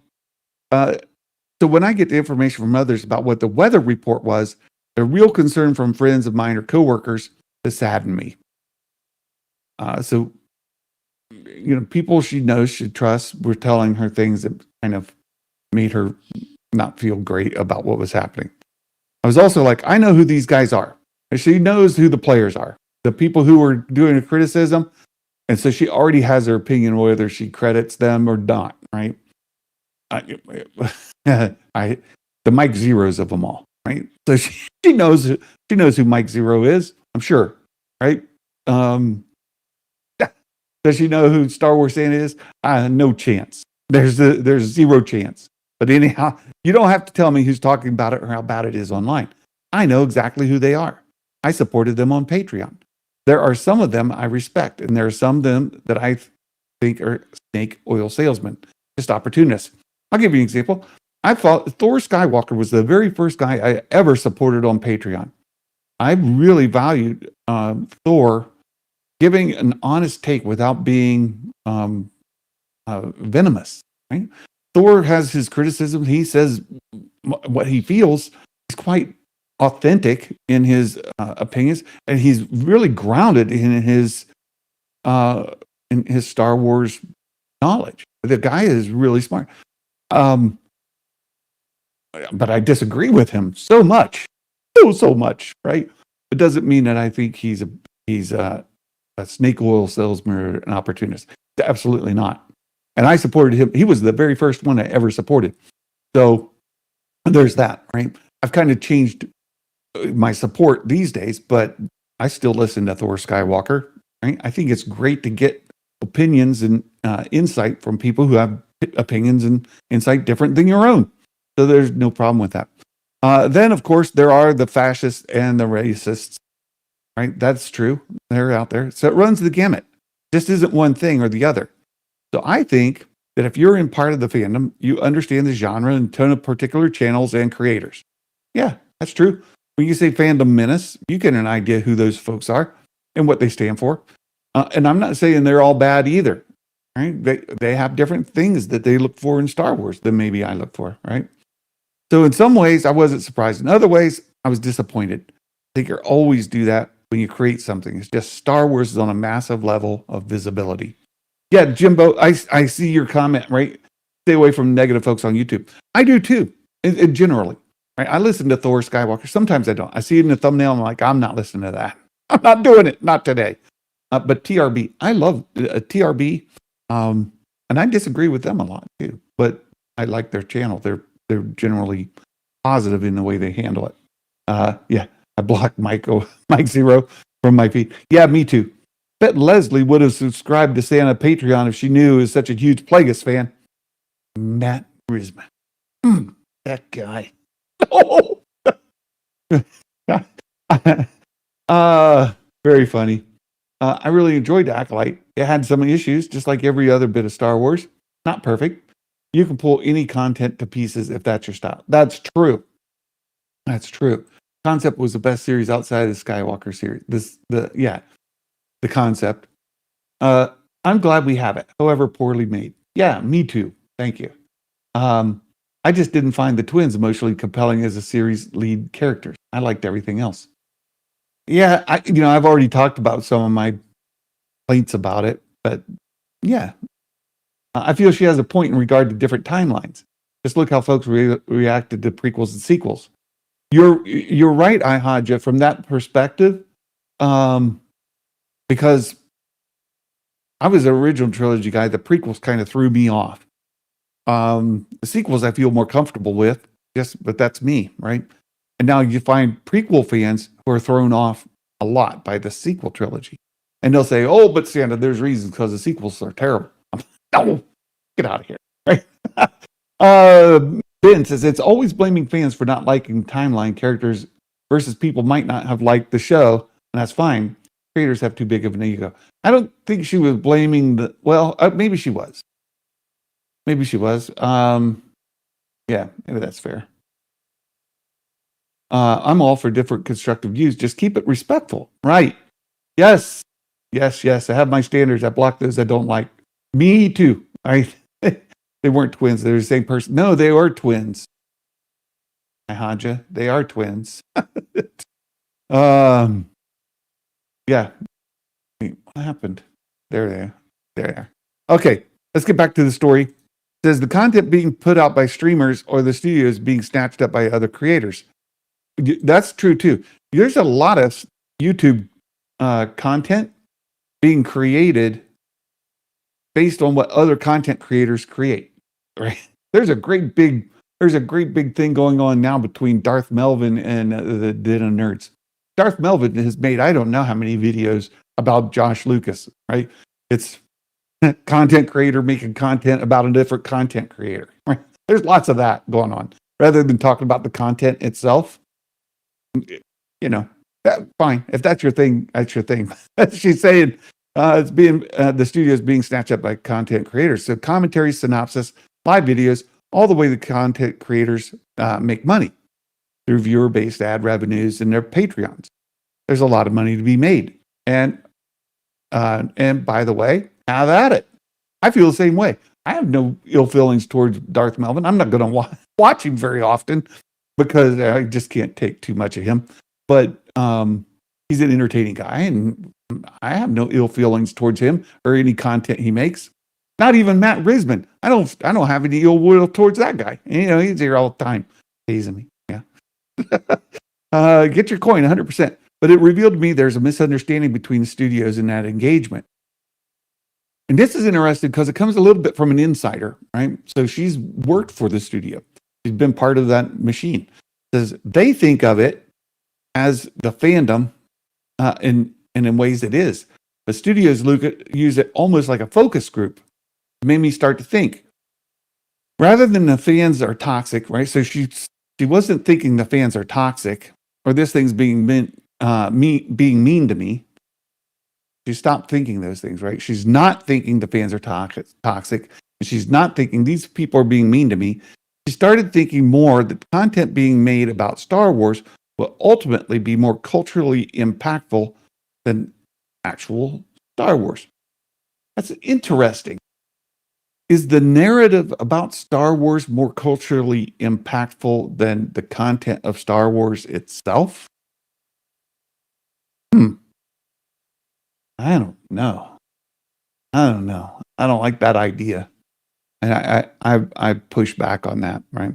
when I get the information from others about what the weather report was, a real concern from friends of mine or coworkers to sadden me. So, people she knows, she trusts, were telling her things that kind of made her not feel great about what was happening. I was also like, I know who these guys are. And she knows who the players are, the people who were doing a criticism. And so she already has her opinion whether she credits them or not, right? The Mike Zeros of them all, right? So she knows who Mike Zero is, I'm sure, right? Does she know who Star Wars Santa is? No chance. There's zero chance. But anyhow, you don't have to tell me who's talking about it or how bad it is online. I know exactly who they are. I supported them on Patreon. There are some of them I respect, and there are some of them that I think are snake oil salesmen, just opportunists. I'll give you an example. I thought Thor Skywalker was the very first guy I ever supported on Patreon. I really valued Thor giving an honest take without being venomous. Right? Thor has his criticism. He says what he feels. He's quite authentic in his opinions, and he's really grounded in his Star Wars knowledge. The guy is really smart. But I disagree with him so much, so much. Right? It doesn't mean that I think he's a snake oil salesman or an opportunist. Absolutely not. And I supported him. He was the very first one I ever supported. So there's that, right? I've kind of changed my support these days, but I still listen to Thor Skywalker, right? I think it's great to get opinions and insight from people who have opinions and insight different than your own. So there's no problem with that. Then, of course, there are the fascists and the racists, right? That's true. They're out there. So it runs the gamut. Just isn't one thing or the other. So I think that if you're in part of the fandom, you understand the genre and tone of particular channels and creators. Yeah, that's true. when you say fandom menace, you get an idea who those folks are and what they stand for. And I'm not saying they're all bad either. Right? They have different things that they look for in Star Wars than maybe I look for. Right. So in some ways, I wasn't surprised. In other ways, I was disappointed. I think you always do that when you create something. It's just Star Wars is on a massive level of visibility. Yeah, Jimbo, I see your comment, right? Stay away from negative folks on YouTube. I do too, generally. Right? I listen to Thor Skywalker. Sometimes I don't. I see it in the thumbnail. I'm like, I'm not listening to that. I'm not doing it. Not today. But TRB, I love TRB. And I disagree with them a lot too. But I like their channel. They're generally positive in the way they handle it. Yeah, I blocked Mike Zero from my feed. Yeah, me too. Bet Leslie would have subscribed to Santa Patreon if she knew he was such a huge Plagueis fan. Matt Risman. That guy. Oh. Very funny. I really enjoyed Acolyte. It had some issues, just like every other bit of Star Wars. Not perfect. You can pull any content to pieces if that's your style. That's true. That's true. Concept was the best series outside of the Skywalker series. The concept. I'm glad we have it, however poorly made. Yeah, me too. Thank you. I just didn't find the twins emotionally compelling as a series lead characters. I liked everything else. Yeah, I've already talked about some of my complaints about it, but yeah, I feel she has a point in regard to different timelines. Just look how folks reacted to prequels and sequels. You're right, Ihaja, from that perspective, because I was an original trilogy guy. The prequels kind of threw me off. The sequels I feel more comfortable with, but that's me, right? And now you find prequel fans who are thrown off a lot by the sequel trilogy. And they'll say, oh, but Santa, there's reasons because the sequels are terrible. No, get out of here, right? Ben says, it's always blaming fans for not liking timeline characters versus people might not have liked the show, and that's fine. Creators have too big of an ego. I don't think she was blaming maybe she was. Maybe she was. Yeah, maybe that's fair. I'm all for different constructive views. Just keep it respectful. Right. Yes. I have my standards. I block those I don't like. Me too. They weren't twins. They're the same person. No, they are twins. Haja, they are twins. Yeah. Wait, what happened? There they are. Okay, let's get back to the story. It says the content being put out by streamers or the studios being snatched up by other creators. That's true too. There's a lot of YouTube content being created based on what other content creators create. Right? There's a great big thing going on now between Darth Melvin and the Den of Nerds. Darth Melvin has made I don't know how many videos about Josh Lucas. Right? It's content creator making content about a different content creator. Right? There's lots of that going on. Rather than talking about the content itself, fine. If that's your thing, that's your thing. She's saying it's being the studio is being snatched up by content creators. So commentary, synopsis, live videos, all the way the content creators make money through viewer-based ad revenues and their Patreons. There's a lot of money to be made, and by the way, have at it. I feel the same way. I have no ill feelings towards Darth Melvin. I'm not going to watch him very often because I just can't take too much of him. But he's an entertaining guy, and I have no ill feelings towards him or any content he makes. Not even Matt Risman. I don't have any ill will towards that guy. He's here all the time, teasing me. Yeah. Get your coin, 100%. But it revealed to me there's a misunderstanding between the studios in that engagement. And this is interesting because it comes a little bit from an insider, right? So she's worked for the studio. She's been part of that machine. Says they think of it as the fandom, and in ways it is. The studios use it almost like a focus group. It made me start to think. Rather than the fans are toxic, right? So she wasn't thinking the fans are toxic or this thing's being mean to me. She stopped thinking those things, right? She's not thinking the fans are toxic. She's not thinking these people are being mean to me. She started thinking more that content being made about Star Wars will ultimately be more culturally impactful than actual Star Wars. That's interesting. Is the narrative about Star Wars more culturally impactful than the content of Star Wars itself? I don't know. I don't know. I don't like that idea. And I push back on that, right?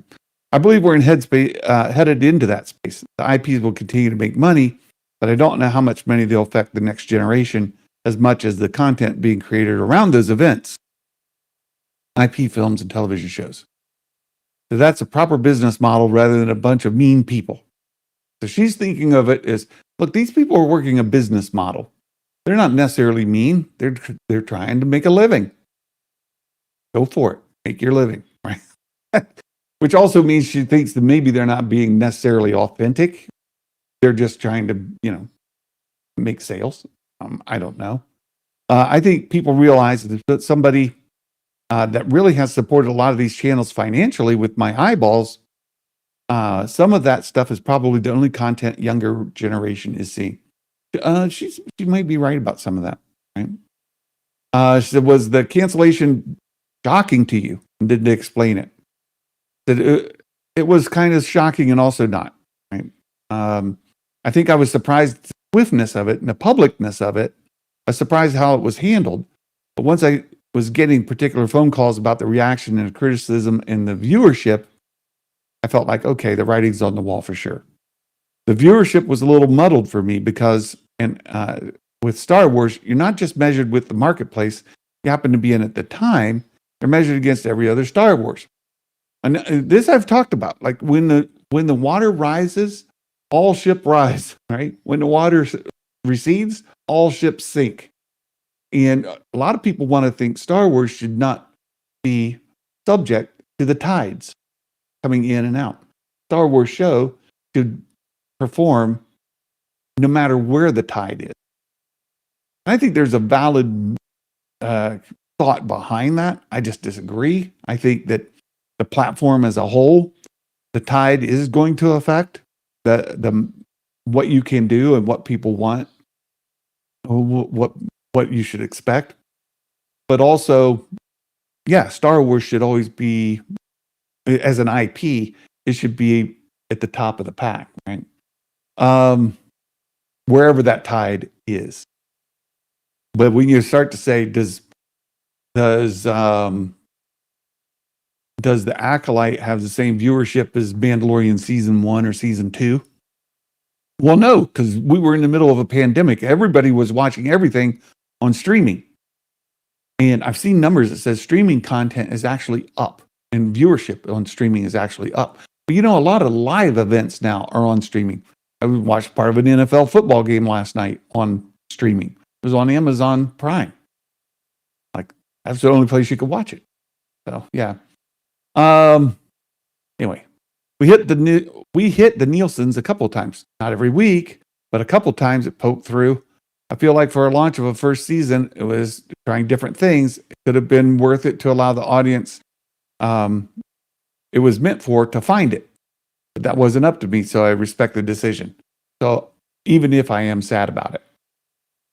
I believe we're headed into that space. The IPs will continue to make money, but I don't know how much money they'll affect the next generation as much as the content being created around those events, IP films and television shows. So that's a proper business model rather than a bunch of mean people. So she's thinking of it as, look, these people are working a business model. They're not necessarily mean. They're trying to make a living. Go for it. Make your living, right? Which also means she thinks that maybe they're not being necessarily authentic. They're just trying to, make sales. I don't know. I think people realize that somebody that really has supported a lot of these channels financially with my eyeballs, some of that stuff is probably the only content younger generation is seeing. She might be right about some of that, right? She said, was the cancellation shocking to you? And didn't explain it. That it was kind of shocking and also not, right? I think I was surprised at the swiftness of it and the publicness of it. I was surprised how it was handled. But once I was getting particular phone calls about the reaction and the criticism and the viewership, I felt like, okay, the writing's on the wall for sure. The viewership was a little muddled for me because with Star Wars, you're not just measured with the marketplace you happen to be in at the time, they're measured against every other Star Wars. And this I've talked about, like when the water rises, all ship rise, right? When the water recedes, all ships sink. And a lot of people want to think Star Wars should not be subject to the tides coming in and out. Star Wars show should perform no matter where the tide is. I think there's a valid thought behind that. I just disagree. I think that the platform as a whole, the tide is going to affect the what you can do and what people want, what you should expect. But also, yeah, Star Wars should always be, as an IP, it should be at the top of the pack, right? Wherever that tide is. But when you start to say, does the Acolyte have the same viewership as Mandalorian season 1 or season 2? Well, no, because we were in the middle of a pandemic. Everybody was watching everything on streaming. And I've seen numbers that says streaming content is actually up and viewership on streaming is actually up. But a lot of live events now are on streaming. I watched part of an NFL football game last night on streaming. It was on Amazon Prime. Like, that's the only place you could watch it. So, yeah. Anyway, we hit the Nielsen's a couple of times. Not every week, but a couple of times it poked through. I feel like for a launch of a first season, it was trying different things. It could have been worth it to allow the audience it was meant for to find it. But that wasn't up to me, so I respect the decision. So even if I am sad about it.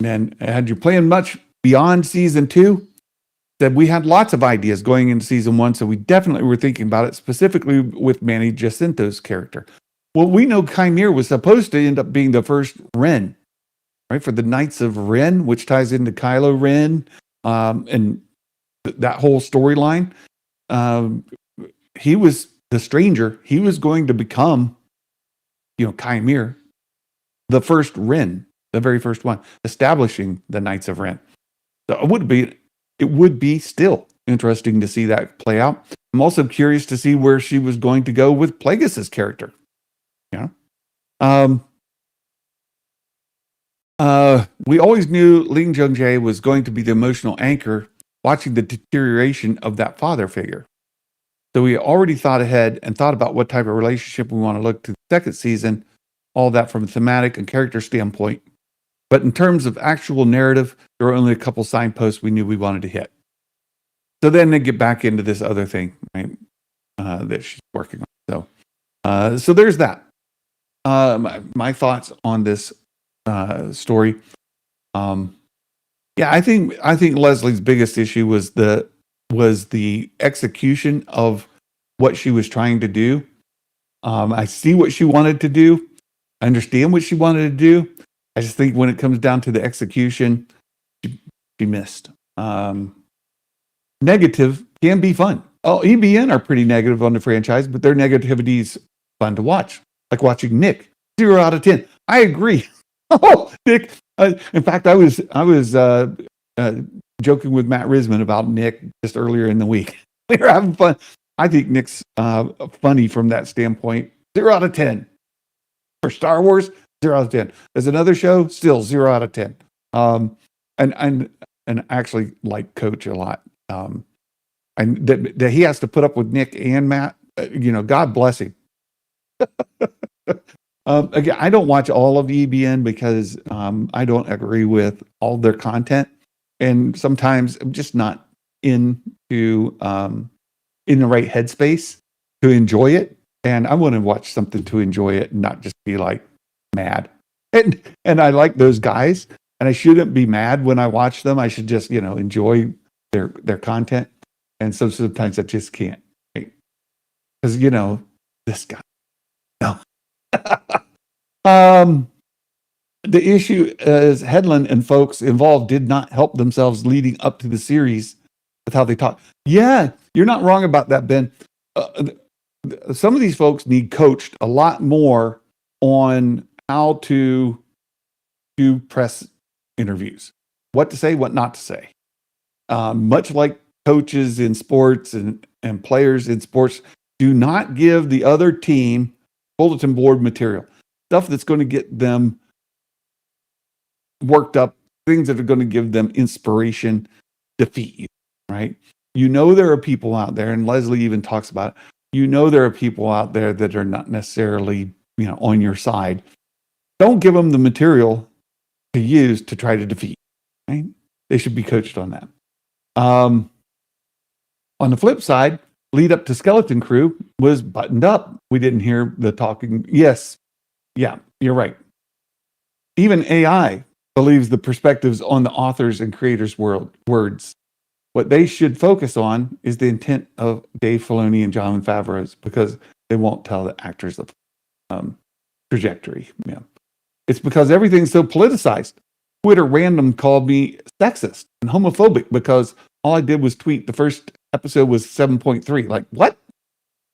And had you planned much beyond season 2? That we had lots of ideas going into season 1, so we definitely were thinking about it, specifically with Manny Jacinto's character. Well, we know Chimera was supposed to end up being the first Ren, right? For the Knights of Ren, which ties into Kylo Ren and that whole storyline. He was the stranger. He was going to become, Chimera, the first Ren, the very first one, establishing the Knights of Ren. So it would be still interesting to see that play out. I'm also curious to see where she was going to go with Plagueis' character. We always knew Ling Jung-jae was going to be the emotional anchor watching the deterioration of that father figure. So we already thought ahead and thought about what type of relationship we want to look to the second season, all that from a thematic and character standpoint. But in terms of actual narrative, there were only a couple signposts we knew we wanted to hit. So then they get back into this other thing, right, that she's working on. So there's that. My thoughts on this story. Yeah, I think Leslie's biggest issue was the execution of what she was trying to do. I see what she wanted to do. I understand what she wanted to do. I just think when it comes down to the execution, she missed. Negative can be fun. Oh, EBN are pretty negative on the franchise, but their negativity is fun to watch. Like watching Nick, 0 out of 10. I agree. Oh, Nick. In fact, I was joking with Matt Risman about Nick just earlier in the week. We were having fun. I think Nick's funny from that standpoint. 0 out of 10 for Star Wars. 0 out of 10. As another show, still 0 out of 10. And actually like Coach a lot. And that he has to put up with Nick and Matt. God bless him. Again, I don't watch all of EBN because I don't agree with all their content, and sometimes I'm just not in the right headspace to enjoy it. And I want to watch something to enjoy it, and not just be like mad. And I like those guys, and I shouldn't be mad when I watch them. I should just enjoy their content. And so sometimes I just can't, because this guy. No. The issue is Headland and folks involved did not help themselves leading up to the series with how they talk. Yeah, you're not wrong about that, Ben. Some of these folks need coached a lot more on how to do press interviews, what to say, what not to say. Much like coaches in sports and players in sports, do not give the other team bulletin board material, stuff that's going to get them worked up, things that are going to give them inspiration, defeat you, right? There are people out there, and Leslie even talks about it. There are people out there that are not necessarily, on your side. Don't give them the material to use to try to defeat, right? They should be coached on that. On the flip side, lead up to Skeleton Crew was buttoned up. We didn't hear the talking. Yes. Yeah, you're right. Even AI believes the perspectives on the authors and creators' words. What they should focus on is the intent of Dave Filoni and Jon Favreau, because they won't tell the actors the trajectory. Yeah. It's because everything's so politicized. Twitter random called me sexist and homophobic because all I did was tweet the first episode was 7.3. Like, what?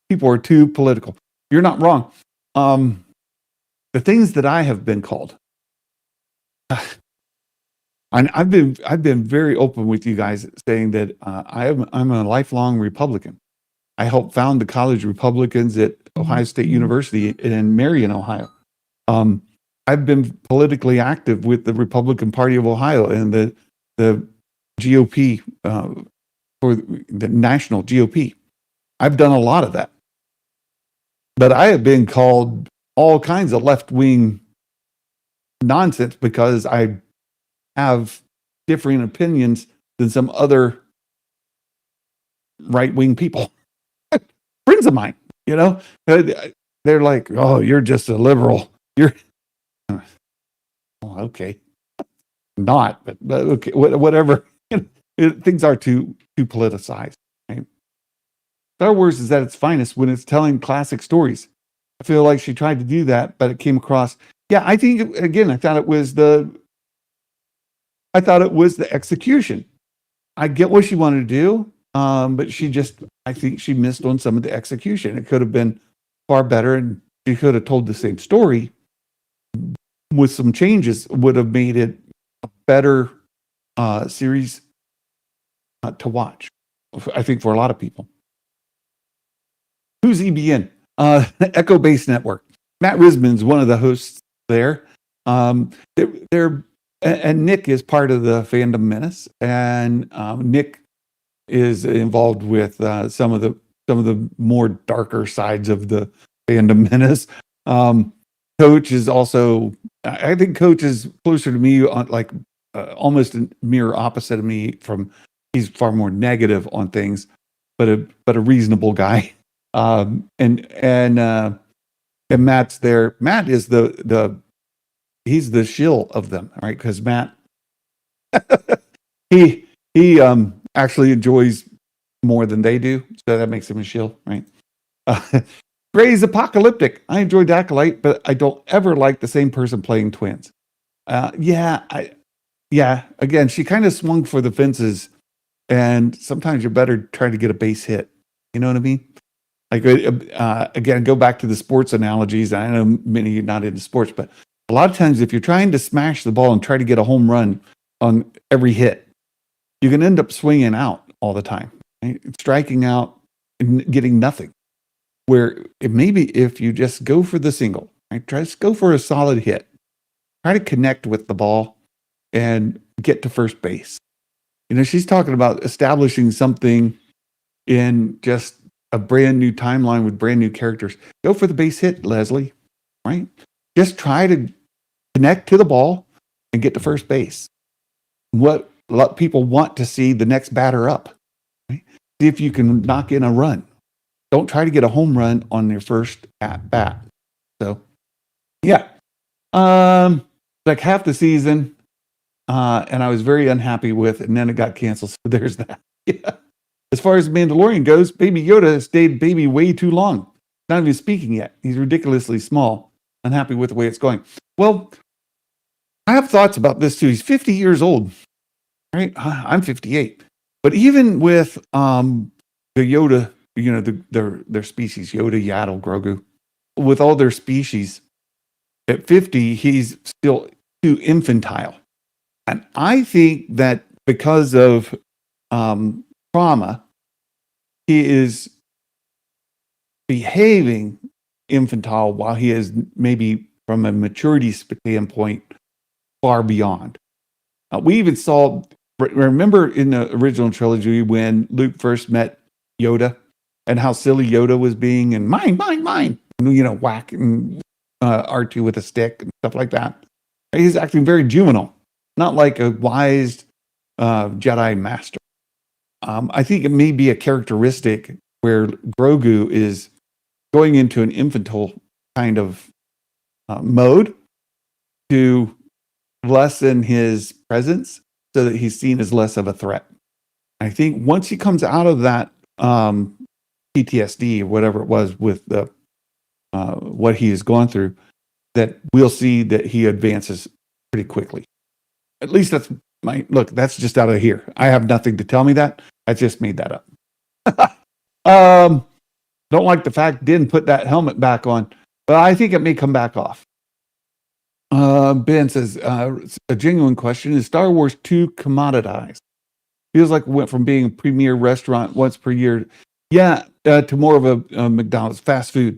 People are too political. You're not wrong. The things that I have been called, and I've been very open with you guys, saying that I'm a lifelong Republican. I helped found the college Republicans at Ohio State University in Marion, Ohio. I've been politically active with the Republican Party of Ohio and the GOP, for the national GOP. I've done a lot of that. But I have been called all kinds of left-wing nonsense because I have differing opinions than some other right-wing people. Friends of mine, they're like, oh, you're just a liberal. You're okay. Not, but okay, whatever. Things are too politicized. Right? Star Wars is at its finest when it's telling classic stories. I feel like she tried to do that, but it came across. Yeah, I think again, I thought it was the execution. I get what she wanted to do, but I think she missed on some of the execution. It could have been far better, and she could have told the same story with some changes. Would have made it a better series to watch, I think, for a lot of people. Who's EBN? Echo Base Network. Matt Risman's one of the hosts there. They're and Nick is part of the Fandom Menace, and Nick is involved with some of the more darker sides of the Fandom Menace. Coach is also, I think Coach is closer to me, on like almost a mirror opposite of me. He's far more negative on things, but a reasonable guy. And And Matt's there. Matt is the he's the shill of them, right? Because Matt he actually enjoys more than they do, so that makes him a shill, right? Uh, Gray's apocalyptic. I enjoyed Acolyte, but I don't ever like the same person playing twins. Yeah. Again, she kind of swung for the fences, and sometimes you're better trying to get a base hit. You know what I mean? Like again, go back to the sports analogies. I know many of you are not into sports, but a lot of times if you're trying to smash the ball and try to get a home run on every hit, you can end up swinging out all the time, right? Striking out and getting nothing. Where maybe if you just go for the single, right? Just go for a solid hit, try to connect with the ball and get to first base. She's talking about establishing something in just a brand new timeline with brand new characters. Go for the base hit, Leslie, right? Just try to connect to the ball and get to first base. What a lot of people want to see the next batter up. Right? See if you can knock in a run. Don't try to get a home run on your first at bat. So, yeah. Like half the season, and I was very unhappy with it, and then it got canceled. So there's that. Yeah. As far as Mandalorian goes, Baby Yoda has stayed baby way too long. Not even speaking yet. He's ridiculously small. Unhappy with the way it's going. Well, I have thoughts about this too. He's 50 years old, right? I'm 58. But even with the Yoda, their species, Yoda, Yaddle, Grogu, with all their species, at 50, he's still too infantile. And I think that because of trauma, he is behaving infantile while he is maybe from a maturity standpoint far beyond. We even saw, remember in the original trilogy when Luke first met Yoda and how silly Yoda was being and mine, whacking R2 with a stick and stuff like that. He's acting very juvenile, not like a wise Jedi master. I think it may be a characteristic where Grogu is going into an infantile kind of mode to lessen his presence so that he's seen as less of a threat. I think once he comes out of that PTSD or whatever it was with the what he has gone through, that we'll see that he advances pretty quickly. At least that's that's just out of here. I have nothing to tell me that. I just made that up. Don't like the fact didn't put that helmet back on, but I think it may come back off. Ben says, a genuine question, is Star Wars too commoditized? Feels like it went from being a premier restaurant once per year, to more of a McDonald's fast food.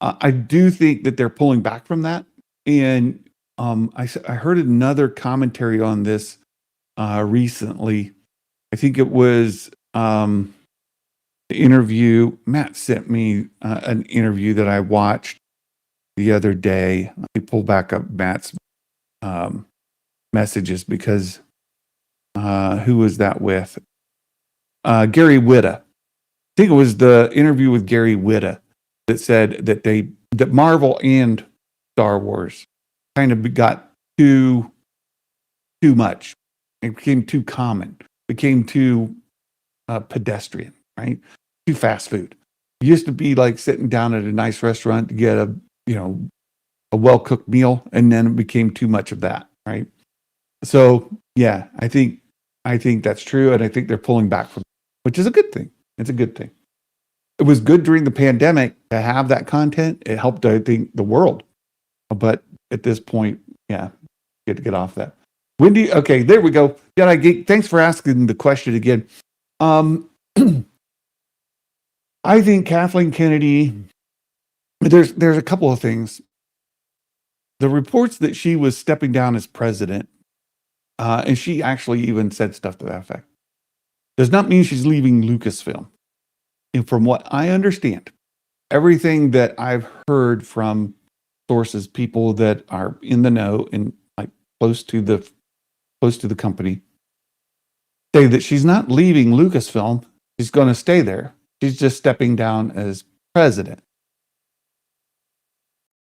I do think that they're pulling back from that. And I heard another commentary on this recently. I think it was the interview. Matt sent me an interview that I watched the other day. Let me pull back up Matt's messages because who was that with? Gary Whitta. I think it was the interview with Gary Whitta that said that Marvel and Star Wars kind of got too much. It became too common. Became too pedestrian, right? Too fast food. It used to be like sitting down at a nice restaurant to get a well-cooked meal, and then it became too much of that, right? So yeah, I think that's true, and I think they're pulling back from it, which is a good thing. It's a good thing. It was good during the pandemic to have that content. It helped, I think, the world. But at this point, get off that. Wendy, okay, there we go. Jedi Geek, thanks for asking the question again. I think Kathleen Kennedy, there's a couple of things. The reports that she was stepping down as president, and she actually even said stuff to that effect, does not mean she's leaving Lucasfilm. And from what I understand, everything that I've heard from sources, people that are in the know and like close to the company, say that she's not leaving Lucasfilm. She's going to stay there. She's just stepping down as president.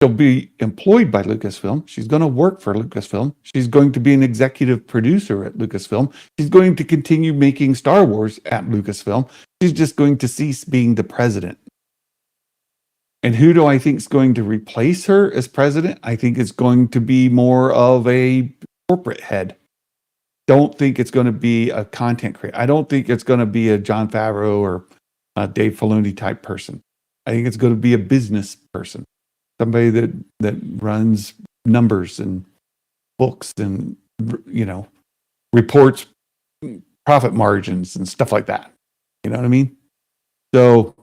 She'll be employed by Lucasfilm. She's going to work for Lucasfilm. She's going to be an executive producer at Lucasfilm. She's going to continue making Star Wars at Lucasfilm. She's just going to cease being the president. And who do I think is going to replace her as president? I think it's going to be more of a corporate head. Don't think it's going to be a content creator. I don't think it's going to be a Jon Favreau or a Dave Filoni type person. I think it's going to be a business person, somebody that runs numbers and books and, reports profit margins and stuff like that. You know what I mean? So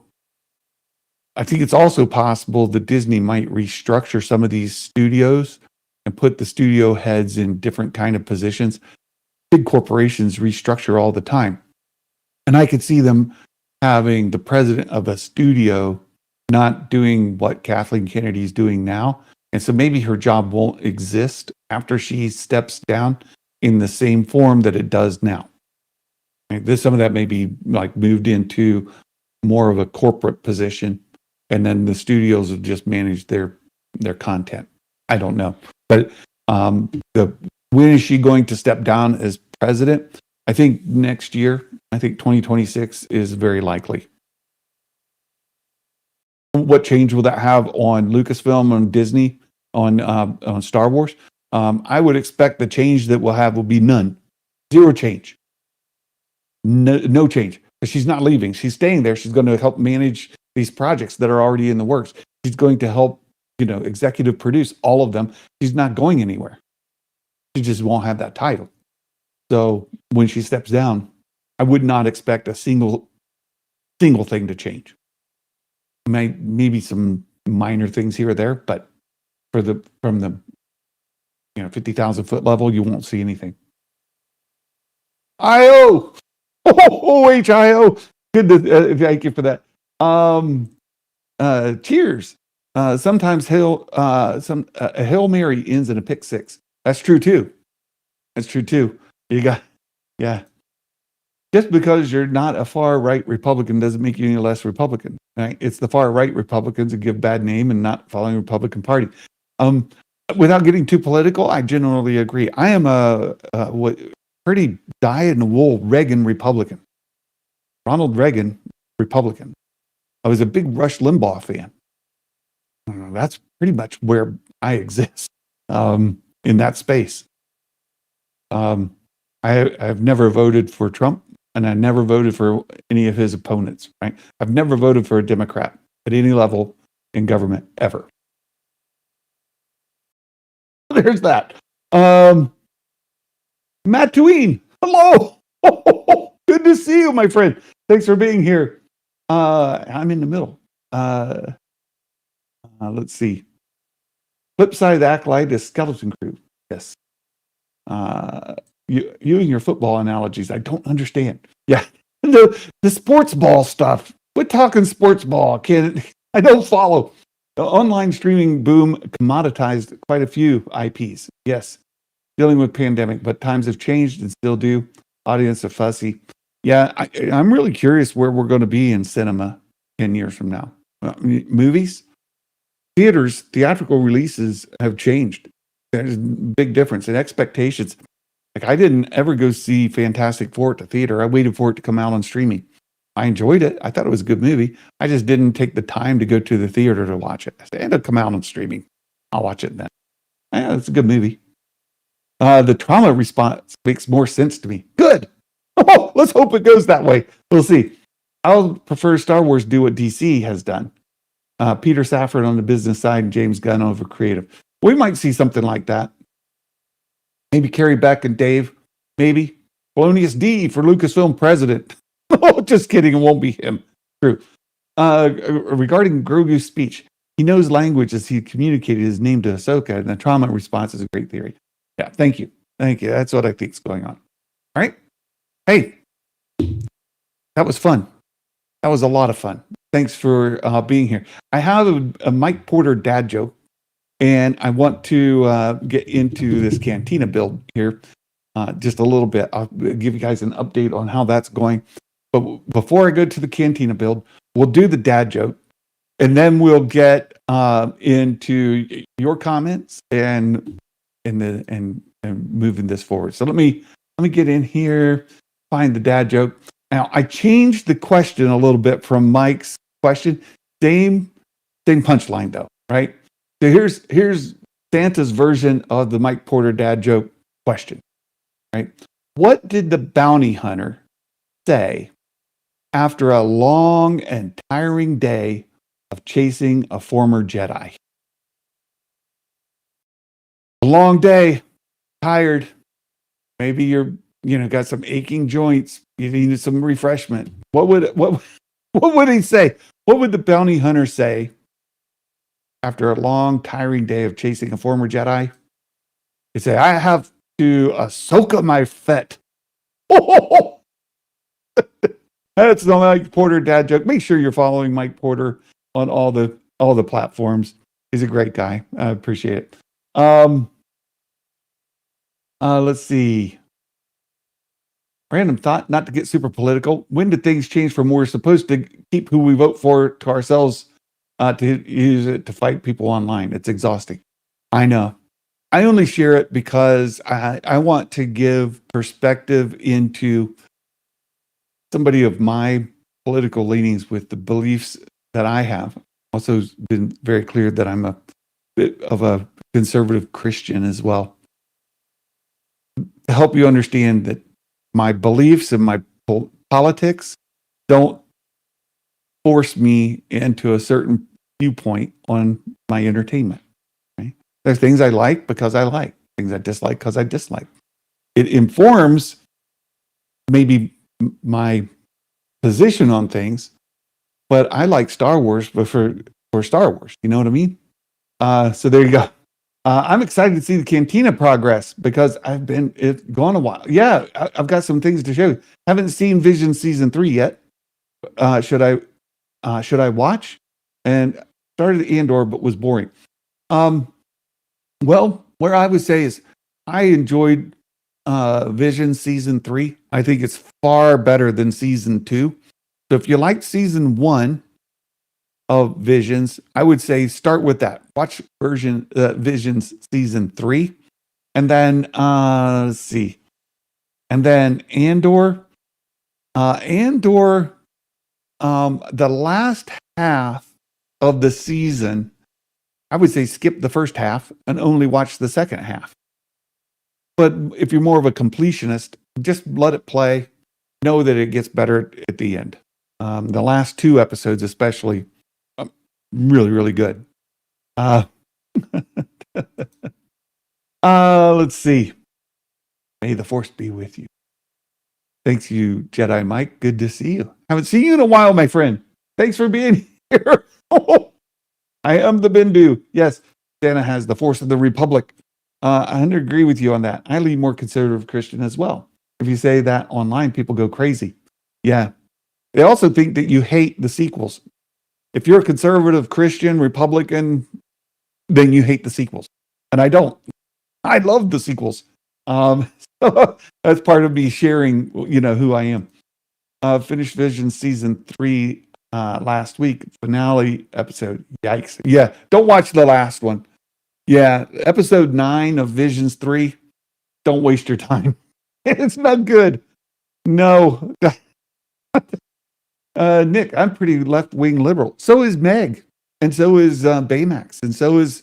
I think it's also possible that Disney might restructure some of these studios and put the studio heads in different kind of positions. Big corporations restructure all the time. And I could see them having the president of a studio not doing what Kathleen Kennedy's doing now. And so maybe her job won't exist after she steps down in the same form that it does now. Some of that may be like moved into more of a corporate position, and then the studios will just manage their content. I don't know. But when is she going to step down as president? I think next year. I think 2026 is very likely. What change will that have on Lucasfilm, on Disney, on Star Wars? I would expect the change that we'll have will be none. Zero change. No change. Because she's not leaving. She's staying there. She's going to help manage these projects that are already in the works. She's going to help, executive produce all of them. She's not going anywhere. She just won't have that title. So when she steps down, I would not expect a single thing to change. Maybe some minor things here or there, but from the 50,000 foot level, you won't see anything. IO, HIO. Good to thank you for that. Cheers. Sometimes a Hail Mary ends in a pick six. That's true too. Yeah. Just because you're not a far right Republican doesn't make you any less Republican. Right? It's the far right Republicans that give bad name and not following the Republican Party. Without getting too political, I generally agree. I am a pretty dyed-in-the-wool Reagan Republican. Ronald Reagan Republican. I was a big Rush Limbaugh fan. That's pretty much where I exist in that space. I've never voted for Trump, and I never voted for any of his opponents. Right? I've never voted for a Democrat at any level in government ever. There's that. Matt Tween, hello. Good to see you, my friend. Thanks for being here. I'm in the middle. Let's see. Flip side of the acolyte is Skeleton Crew. Yes. You and your football analogies, I don't understand. Yeah. The sports ball stuff. Quit talking sports ball, kid. I don't follow. The online streaming boom commoditized quite a few IPs. Yes. Dealing with pandemic, but times have changed and still do. Audience are fussy. Yeah, I'm really curious where we're going to be in cinema 10 years from now. Movies, theaters, theatrical releases have changed. There's a big difference in expectations. Like, I didn't ever go see Fantastic Four at the theater. I waited for it to come out on streaming. I enjoyed it. I thought it was a good movie. I just didn't take the time to go to the theater to watch it. I said, it'll come out on streaming. I'll watch it then. Yeah, it's a good movie. The trauma response makes more sense to me. Good. Oh, let's hope it goes that way. We'll see. I'll prefer Star Wars do what DC has done. Peter Safran on the business side and James Gunn over creative. We might see something like that. Maybe Carrie Beck and Dave. Maybe. Polonius D for Lucasfilm president. Oh, just kidding. It won't be him. True. Regarding Grogu's speech, he knows language as he communicated his name to Ahsoka, and the trauma response is a great theory. Yeah, thank you. That's what I think is going on. All right. Hey, that was fun. That was a lot of fun. Thanks for being here. I have a Mike Porter dad joke, and I want to get into this Cantina build here just a little bit. I'll give you guys an update on how that's going. But before I go to the Cantina build, we'll do the dad joke, and then we'll get into your comments and moving this forward. So let me get in here, find the dad joke. Now I changed the question a little bit from Mike's question. Same punchline though, right? So here's Santa's version of the Mike Porter dad joke question, right? What did the bounty hunter say after a long and tiring day of chasing a former Jedi? A long day, tired. Maybe you're, got some aching joints. You needed some refreshment. What would he say? What would the bounty hunter say after a long, tiring day of chasing a former Jedi? He'd say, "I have to Ahsoka my fet." Oh, that's the Mike Porter dad joke. Make sure you're following Mike Porter on all the platforms. He's a great guy. I appreciate it. Let's see. Random thought, not to get super political. When did things change from we're supposed to keep who we vote for to ourselves to use it to fight people online? It's exhausting. I know. I only share it because I want to give perspective into somebody of my political leanings with the beliefs that I have. Also been very clear that I'm a bit of a conservative Christian as well. To help you understand that my beliefs and my politics don't force me into a certain viewpoint on my entertainment. Right? There's things I like because I like, things I dislike because I dislike. It informs maybe my position on things, but I like Star Wars for Star Wars. You know what I mean? So there you go. I'm excited to see the Cantina progress because it's gone a while. Yeah, I've got some things to show you. Haven't seen Vision season 3 yet. Should I watch? And started Andor, but was boring. Well, where I would say is I enjoyed Vision season 3. I think it's far better than season 2. So if you liked season 1 of Visions, I would say start with that. Watch Visions season 3, and then let's see, and then Andor. The last half of the season, I would say skip the first half and only watch the second half. But if you're more of a completionist, just let it play. Know that it gets better at the end. The last 2 episodes, especially. Really, really good. Let's see. May the force be with you. Thanks, you Jedi Mike. Good to see you. Haven't seen you in a while, my friend. Thanks for being here. I am the Bindu. Yes, Santa has the force of the Republic. I agree with you on that. I lean more conservative Christian as well. If you say that online, people go crazy. Yeah. They also think that you hate the sequels. If you're a conservative Christian, Republican, then you hate the sequels. And I don't. I love the sequels. So that's part of me sharing, who I am. Finished Vision season 3 last week, finale episode. Yikes. Yeah, don't watch the last one. Yeah, episode 9 of Visions 3. Don't waste your time. It's not good. No. Nick, I'm pretty left-wing liberal. So is Meg, and so is Baymax, and so is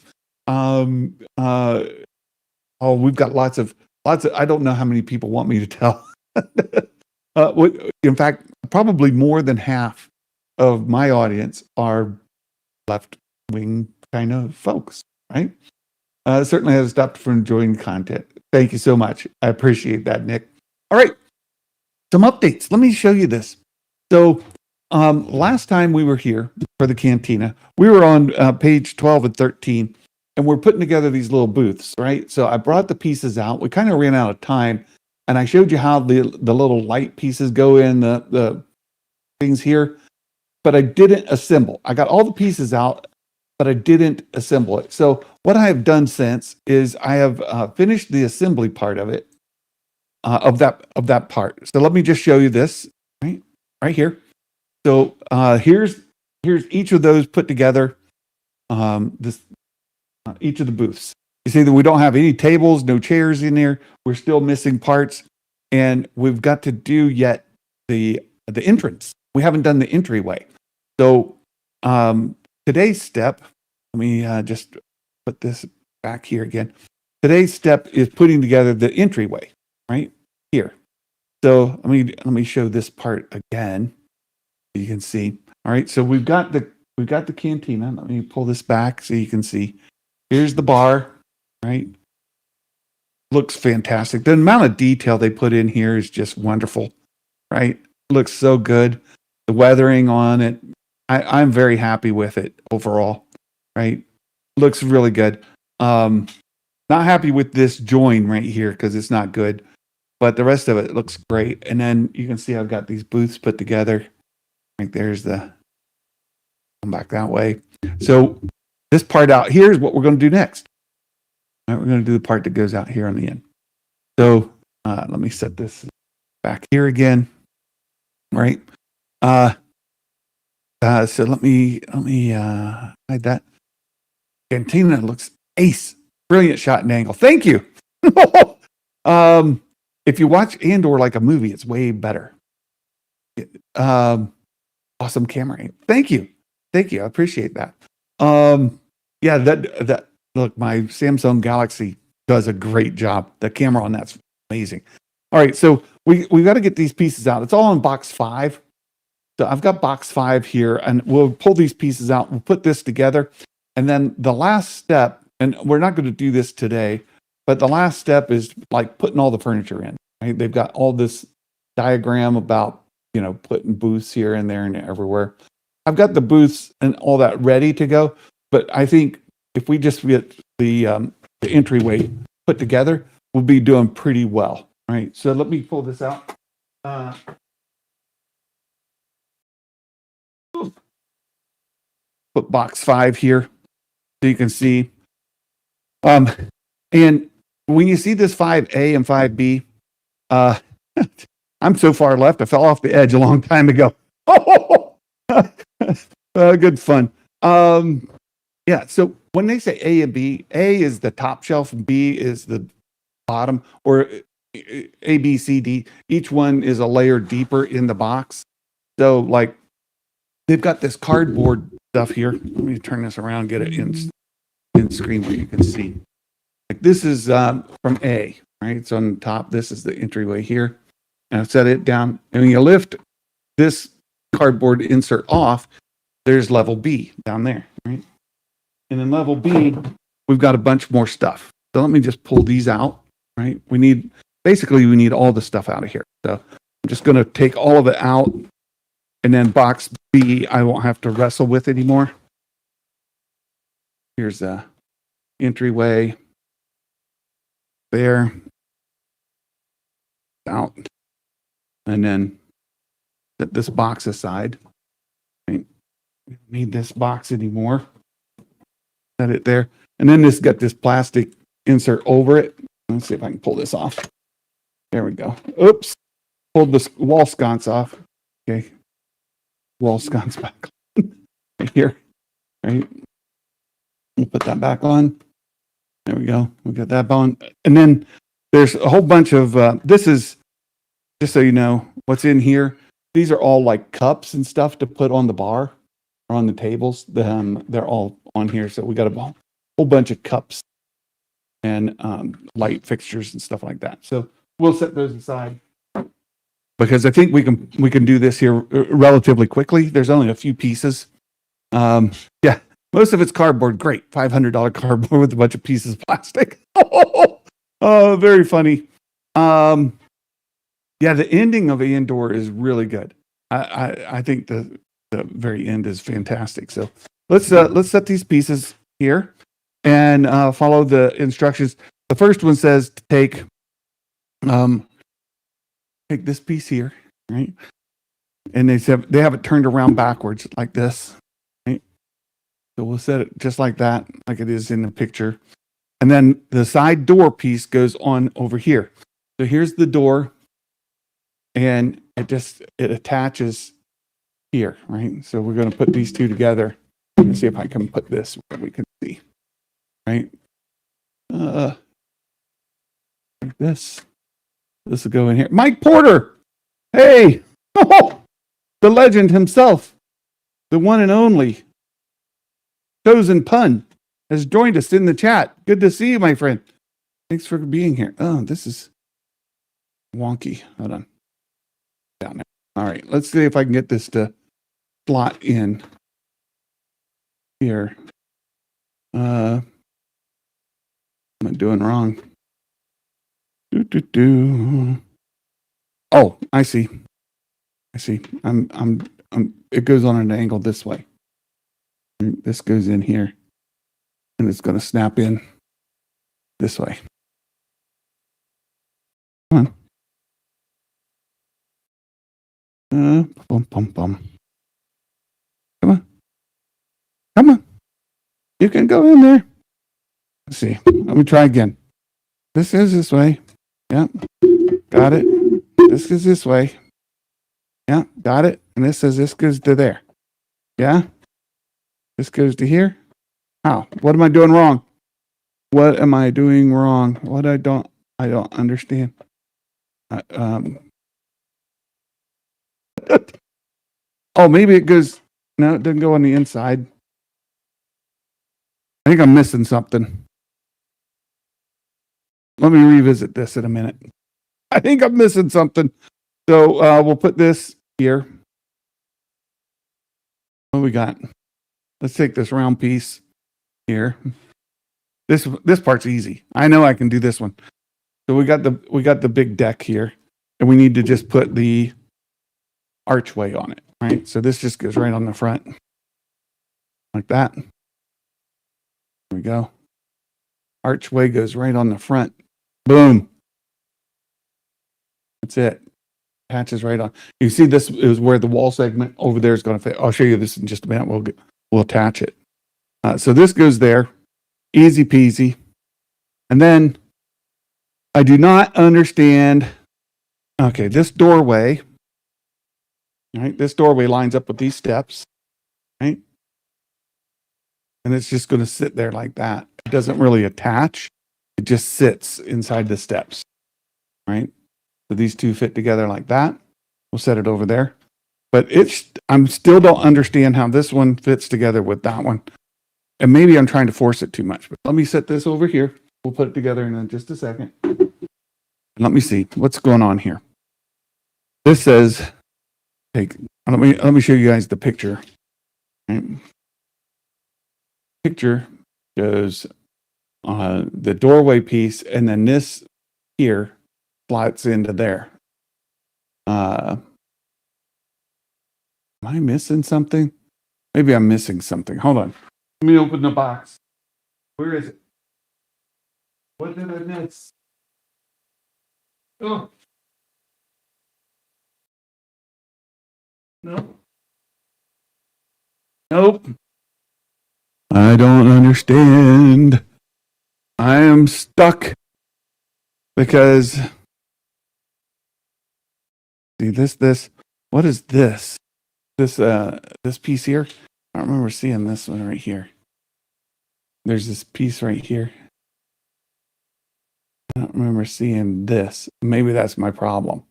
we've got lots of. I don't know how many people want me to tell. In fact, probably more than half of my audience are left-wing kind of folks, right? Certainly has stopped from enjoying content. Thank you so much. I appreciate that, Nick. All right, some updates. Let me show you this. So last time we were here for the Cantina, we were on page 12 and 13, and we're putting together these little booths, right? So I brought the pieces out. We kind of ran out of time, and I showed you how the little light pieces go in the things here, but I didn't assemble. I got all the pieces out, but I didn't assemble it. So what I have done since is I have finished the assembly part of it, of that part. So let me just show you this, right here. So here's here's each of those put together. This each of the booths. You see that we don't have any tables, no chairs in there. We're still missing parts, and we've got to do yet the entrance. We haven't done the entryway. So today's step. Let me just put this back here again. Today's step is putting together the entryway right here. So let me show this part again. You can see. All right. So we've got the cantina. Let me pull this back so you can see. Here's the bar, right? Looks fantastic. The amount of detail they put in here is just wonderful, right? Looks so good. The weathering on it, I'm very happy with it overall, right? Looks really good. Not happy with this join right here because it's not good, but the rest of it looks great. And then you can see I've got these booths put together. Right there's the, come back that way. So this part out here is what we're going to do next. All right, we're going to do the part that goes out here on the end. So let me set this back here again. All right. So let me hide that. Cantina looks ace. Brilliant shot and angle. Thank you. If you watch Andor like a movie, it's way better. Awesome camera. Thank you. Thank you. I appreciate that. Yeah, that look, my Samsung Galaxy does a great job. The camera on that's amazing. All right, so we got to get these pieces out. It's all in box 5. So I've got box 5 here, and we'll pull these pieces out. We'll put this together, and then the last step, and we're not going to do this today, but the last step is like putting all the furniture in. Right? They've got all this diagram about putting booths here and there and everywhere. I've got the booths and all that ready to go, but I think if we just get the entryway put together, we'll be doing pretty well. All right, so let me pull this out. Put box 5 here so you can see. And when you see this 5A and 5B, I'm so far left, I fell off the edge a long time ago. Good fun. Yeah, so when they say A and B, A is the top shelf and B is the bottom, or A, B, C, D. Each one is a layer deeper in the box. So like they've got this cardboard stuff here. Let me turn this around, get it in screen where you can see. Like this is from A, right? It's on the top. This is the entryway here. And I set it down. And when you lift this cardboard insert off, there's level B down there, right? And in level B, we've got a bunch more stuff. So let me just pull these out, right? We need all the stuff out of here. So I'm just going to take all of it out. And then box B, I won't have to wrestle with anymore. Here's the entryway. There. Out. And then set this box aside. Right? We don't need this box anymore. Set it there. And then this got this plastic insert over it. Let's see if I can pull this off. There we go. Oops. Pulled this wall sconce off. Okay. Wall sconce back on. Right here. Right. We'll put that back on. There we go. We got that on. And then there's a whole bunch of, this is, just so you know, what's in here. These are all like cups and stuff to put on the bar or on the tables. They're all on here. So we got a whole bunch of cups and light fixtures and stuff like that. So we'll set those aside because I think we can do this here relatively quickly. There's only a few pieces. Yeah, most of it's cardboard. Great, $500 cardboard with a bunch of pieces of plastic. Oh, very funny. Yeah, the ending of Andor is really good. I think the very end is fantastic. So let's set these pieces here and follow the instructions. The first one says to take this piece here, right? And they have it turned around backwards like this, right? So we'll set it just like that, like it is in the picture. And then the side door piece goes on over here. So here's the door, and it attaches here, right? So we're going to put these two together. Let's see if I can put this where we can see, right? Like this. This will go in here. Mike Porter! Hey! Oh, the legend himself, the one and only Chosen Pun, has joined us in the chat. Good to see you, my friend. Thanks for being here. Oh, this is wonky. Hold on. Down there. All right, let's see if I can get this to slot in here. Am I doing wrong? Oh, I see. I see. It goes on an angle this way. This goes in here, and it's going to snap in this way. Come on. Bum, bum, bum. Come on. Come on. You can go in there. Let's see. Let me try again. This goes this way. Yep. Got it. This goes this way. Yeah. Got it. And this says this goes to there. Yeah. This goes to here. How? What am I doing wrong? What am I doing wrong? What I don't understand. Oh, maybe it goes. No, it doesn't go on the inside. I think I'm missing something. Let me revisit this in a minute. I think I'm missing something. So we'll put this here. What we got? Let's take this round piece here. This part's easy. I know I can do this one. So we got the big deck here, and we need to just put the archway on it, right? So this just goes right on the front, like that. There we go. Archway goes right on the front. Boom. That's it. Patches right on. You see, this is where the wall segment over there is going to fit. I'll show you this in just a minute. We'll attach it. So this goes there. Easy peasy. And then I do not understand. Okay, this doorway. Right, this doorway lines up with these steps. Right, and it's just going to sit there like that. It doesn't really attach. It just sits inside the steps. Right. So these two fit together like that. We'll set it over there. But I'm still don't understand how this one fits together with that one. And maybe I'm trying to force it too much. But let me set this over here. We'll put it together in just a second. Let me see what's going on here. This says, let me show you guys the picture. Right. Picture shows the doorway piece, and then this here slots into there. Am I missing something? Maybe I'm missing something. Hold on. Let me open the box. Where is it? What did I miss? Oh. Nope. Nope. I don't understand. I am stuck because see this. What is this? This piece here? I don't remember seeing this one right here. There's this piece right here. I don't remember seeing this. Maybe that's my problem.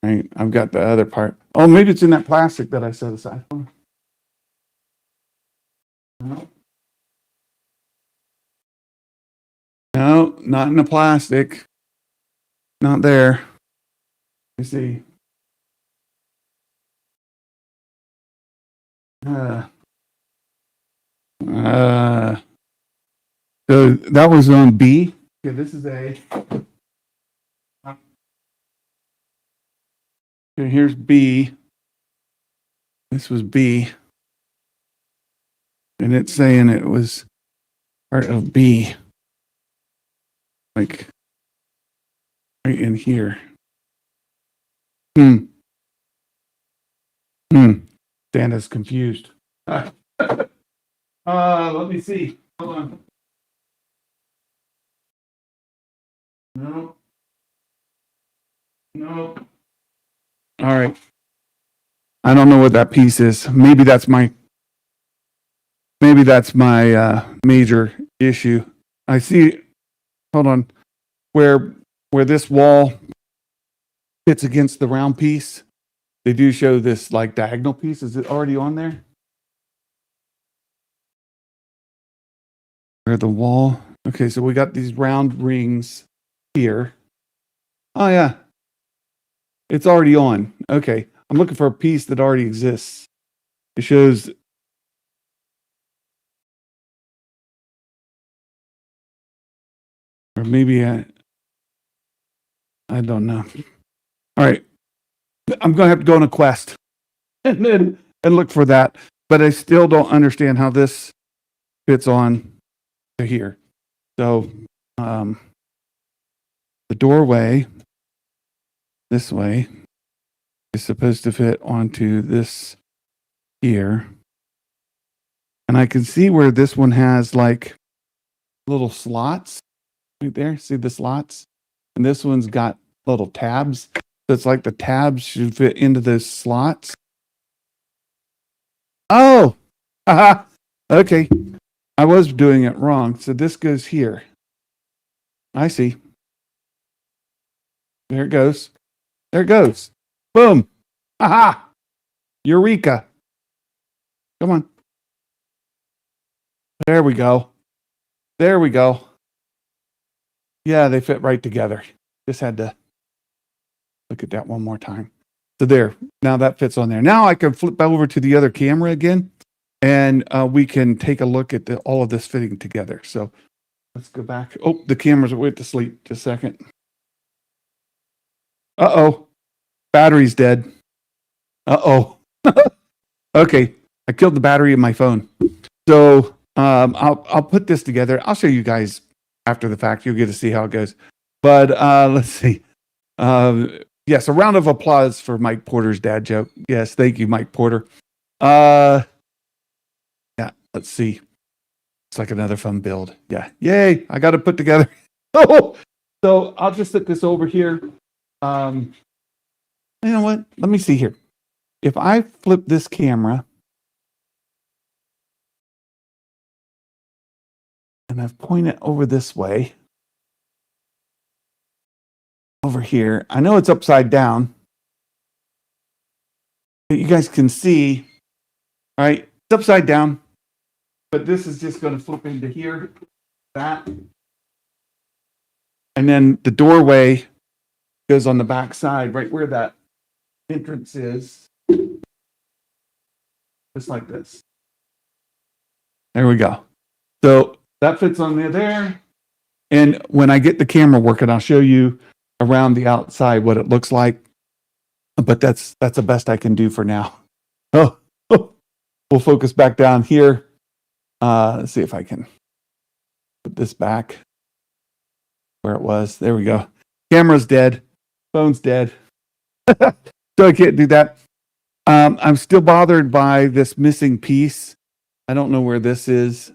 Right? I've got the other part. Oh, maybe it's in that plastic that I set aside. No, not in the plastic. Not there. You see. So that was on B. Okay, this is A. Okay, here's B. This was B. And it's saying it was part of B. Like right in here. Santa's confused. Let me see. Hold on. No. All right. I don't know what that piece is. Maybe that's my major issue. I see. Hold on, where this wall fits against the round piece. They do show this like diagonal piece. Is it already on there? Where the wall? Okay, so we got these round rings here. Oh yeah, it's already on. Okay, I'm looking for a piece that already exists. It shows. Or maybe I don't know. All right, I'm gonna have to go on a quest and look for that. But I still don't understand how this fits on to here. So the doorway this way is supposed to fit onto this here. And I can see where this one has like little slots right there. See the slots? And this one's got little tabs. So it's like the tabs should fit into those slots. Oh, haha. Okay. I was doing it wrong. So this goes here. I see. There it goes. There it goes. Boom. Aha. Eureka. Come on. There we go. There we go. Yeah, they fit right together. Just had to look at that one more time. So there. Now that fits on there. Now I can flip over to the other camera again, and we can take a look at all of this fitting together. So let's go back. Oh, the cameras went to sleep. Just a second. Uh-oh. Battery's dead. Uh-oh. Okay. I killed the battery in my phone. So I'll put this together. I'll show you guys after the fact. You'll get to see how it goes. But let's see. Yes, a round of applause for Mike Porter's dad joke. Yes, thank you, Mike Porter. Yeah, let's see. It's like another fun build. Yeah, yay! I got it put together. Oh, so I'll just set this over here. You know what? Let me see here. If I flip this camera and I've pointed over this way, over here, I know it's upside down, but you guys can see, all right, it's upside down, but this is just going to flip into here, that, and then the doorway goes on the back side, right where that entrance is, just like this. There we go. So that fits on there. And when I get the camera working, I'll show you around the outside what it looks like. But that's the best I can do for now. Oh, we'll focus back down here. Let's see if I can put this back where it was. There we go. Camera's dead. Phone's dead. So I can't do that. I'm still bothered by this missing piece. I don't know where this is.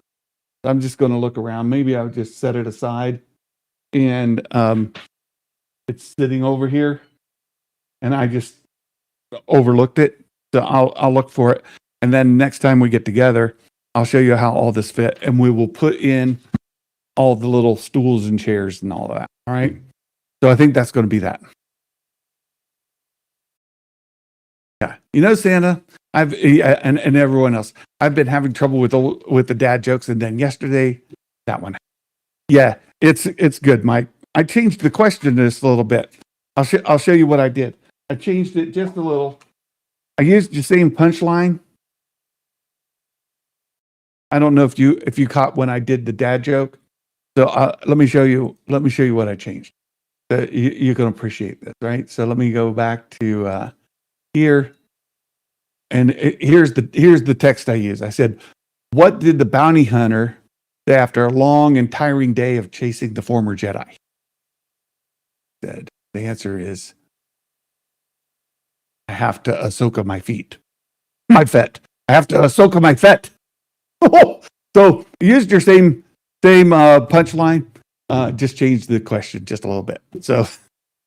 I'm just going to look around. Maybe I'll just set it aside. And it's sitting over here. And I just overlooked it. So I'll look for it. And then next time we get together, I'll show you how all this fit. And we will put in all the little stools and chairs and all that. All right. So I think that's going to be that. Yeah. You know, Santa, and everyone else, I've been having trouble with the dad jokes. And then yesterday, that one. Yeah, it's good, Mike. I changed the question just a little bit. I'll show you what I did. I changed it just a little. I used the same punchline. I don't know if you caught when I did the dad joke. So let me show you what I changed. You can appreciate this, right? So let me go back to here, and here's the text I used. I said, "What did the bounty hunter say after a long and tiring day of chasing the former Jedi?" Said the answer is, "I have to Ahsoka my feet, my fet. I have to Ahsoka my fet." So you used your same punchline, just changed the question just a little bit. So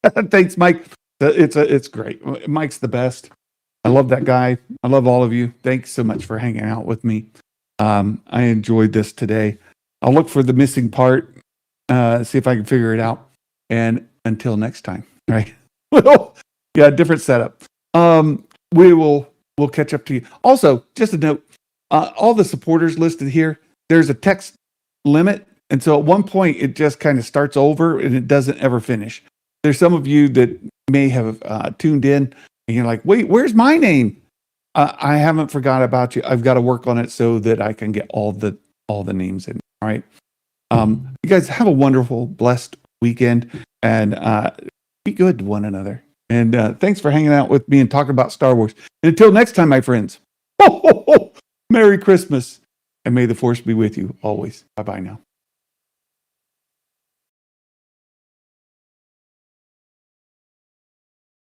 thanks, Mike. It's great. Mike's the best. I love that guy. I love all of you. Thanks so much for hanging out with me. I enjoyed this today. I'll look for the missing part, see if I can figure it out. And until next time, right? Well, yeah, different setup. We'll catch up to you. Also, just a note, all the supporters listed here, there's a text limit. And so at one point, it just kind of starts over and it doesn't ever finish. There's some of you that may have tuned in and you're like, wait, where's my name? I haven't forgot about you. I've got to work on it so that I can get all the names in. All right. You guys have a wonderful, blessed weekend and be good to one another. And thanks for hanging out with me and talking about Star Wars. And until next time, my friends, Merry Christmas and may the Force be with you always. Bye-bye now.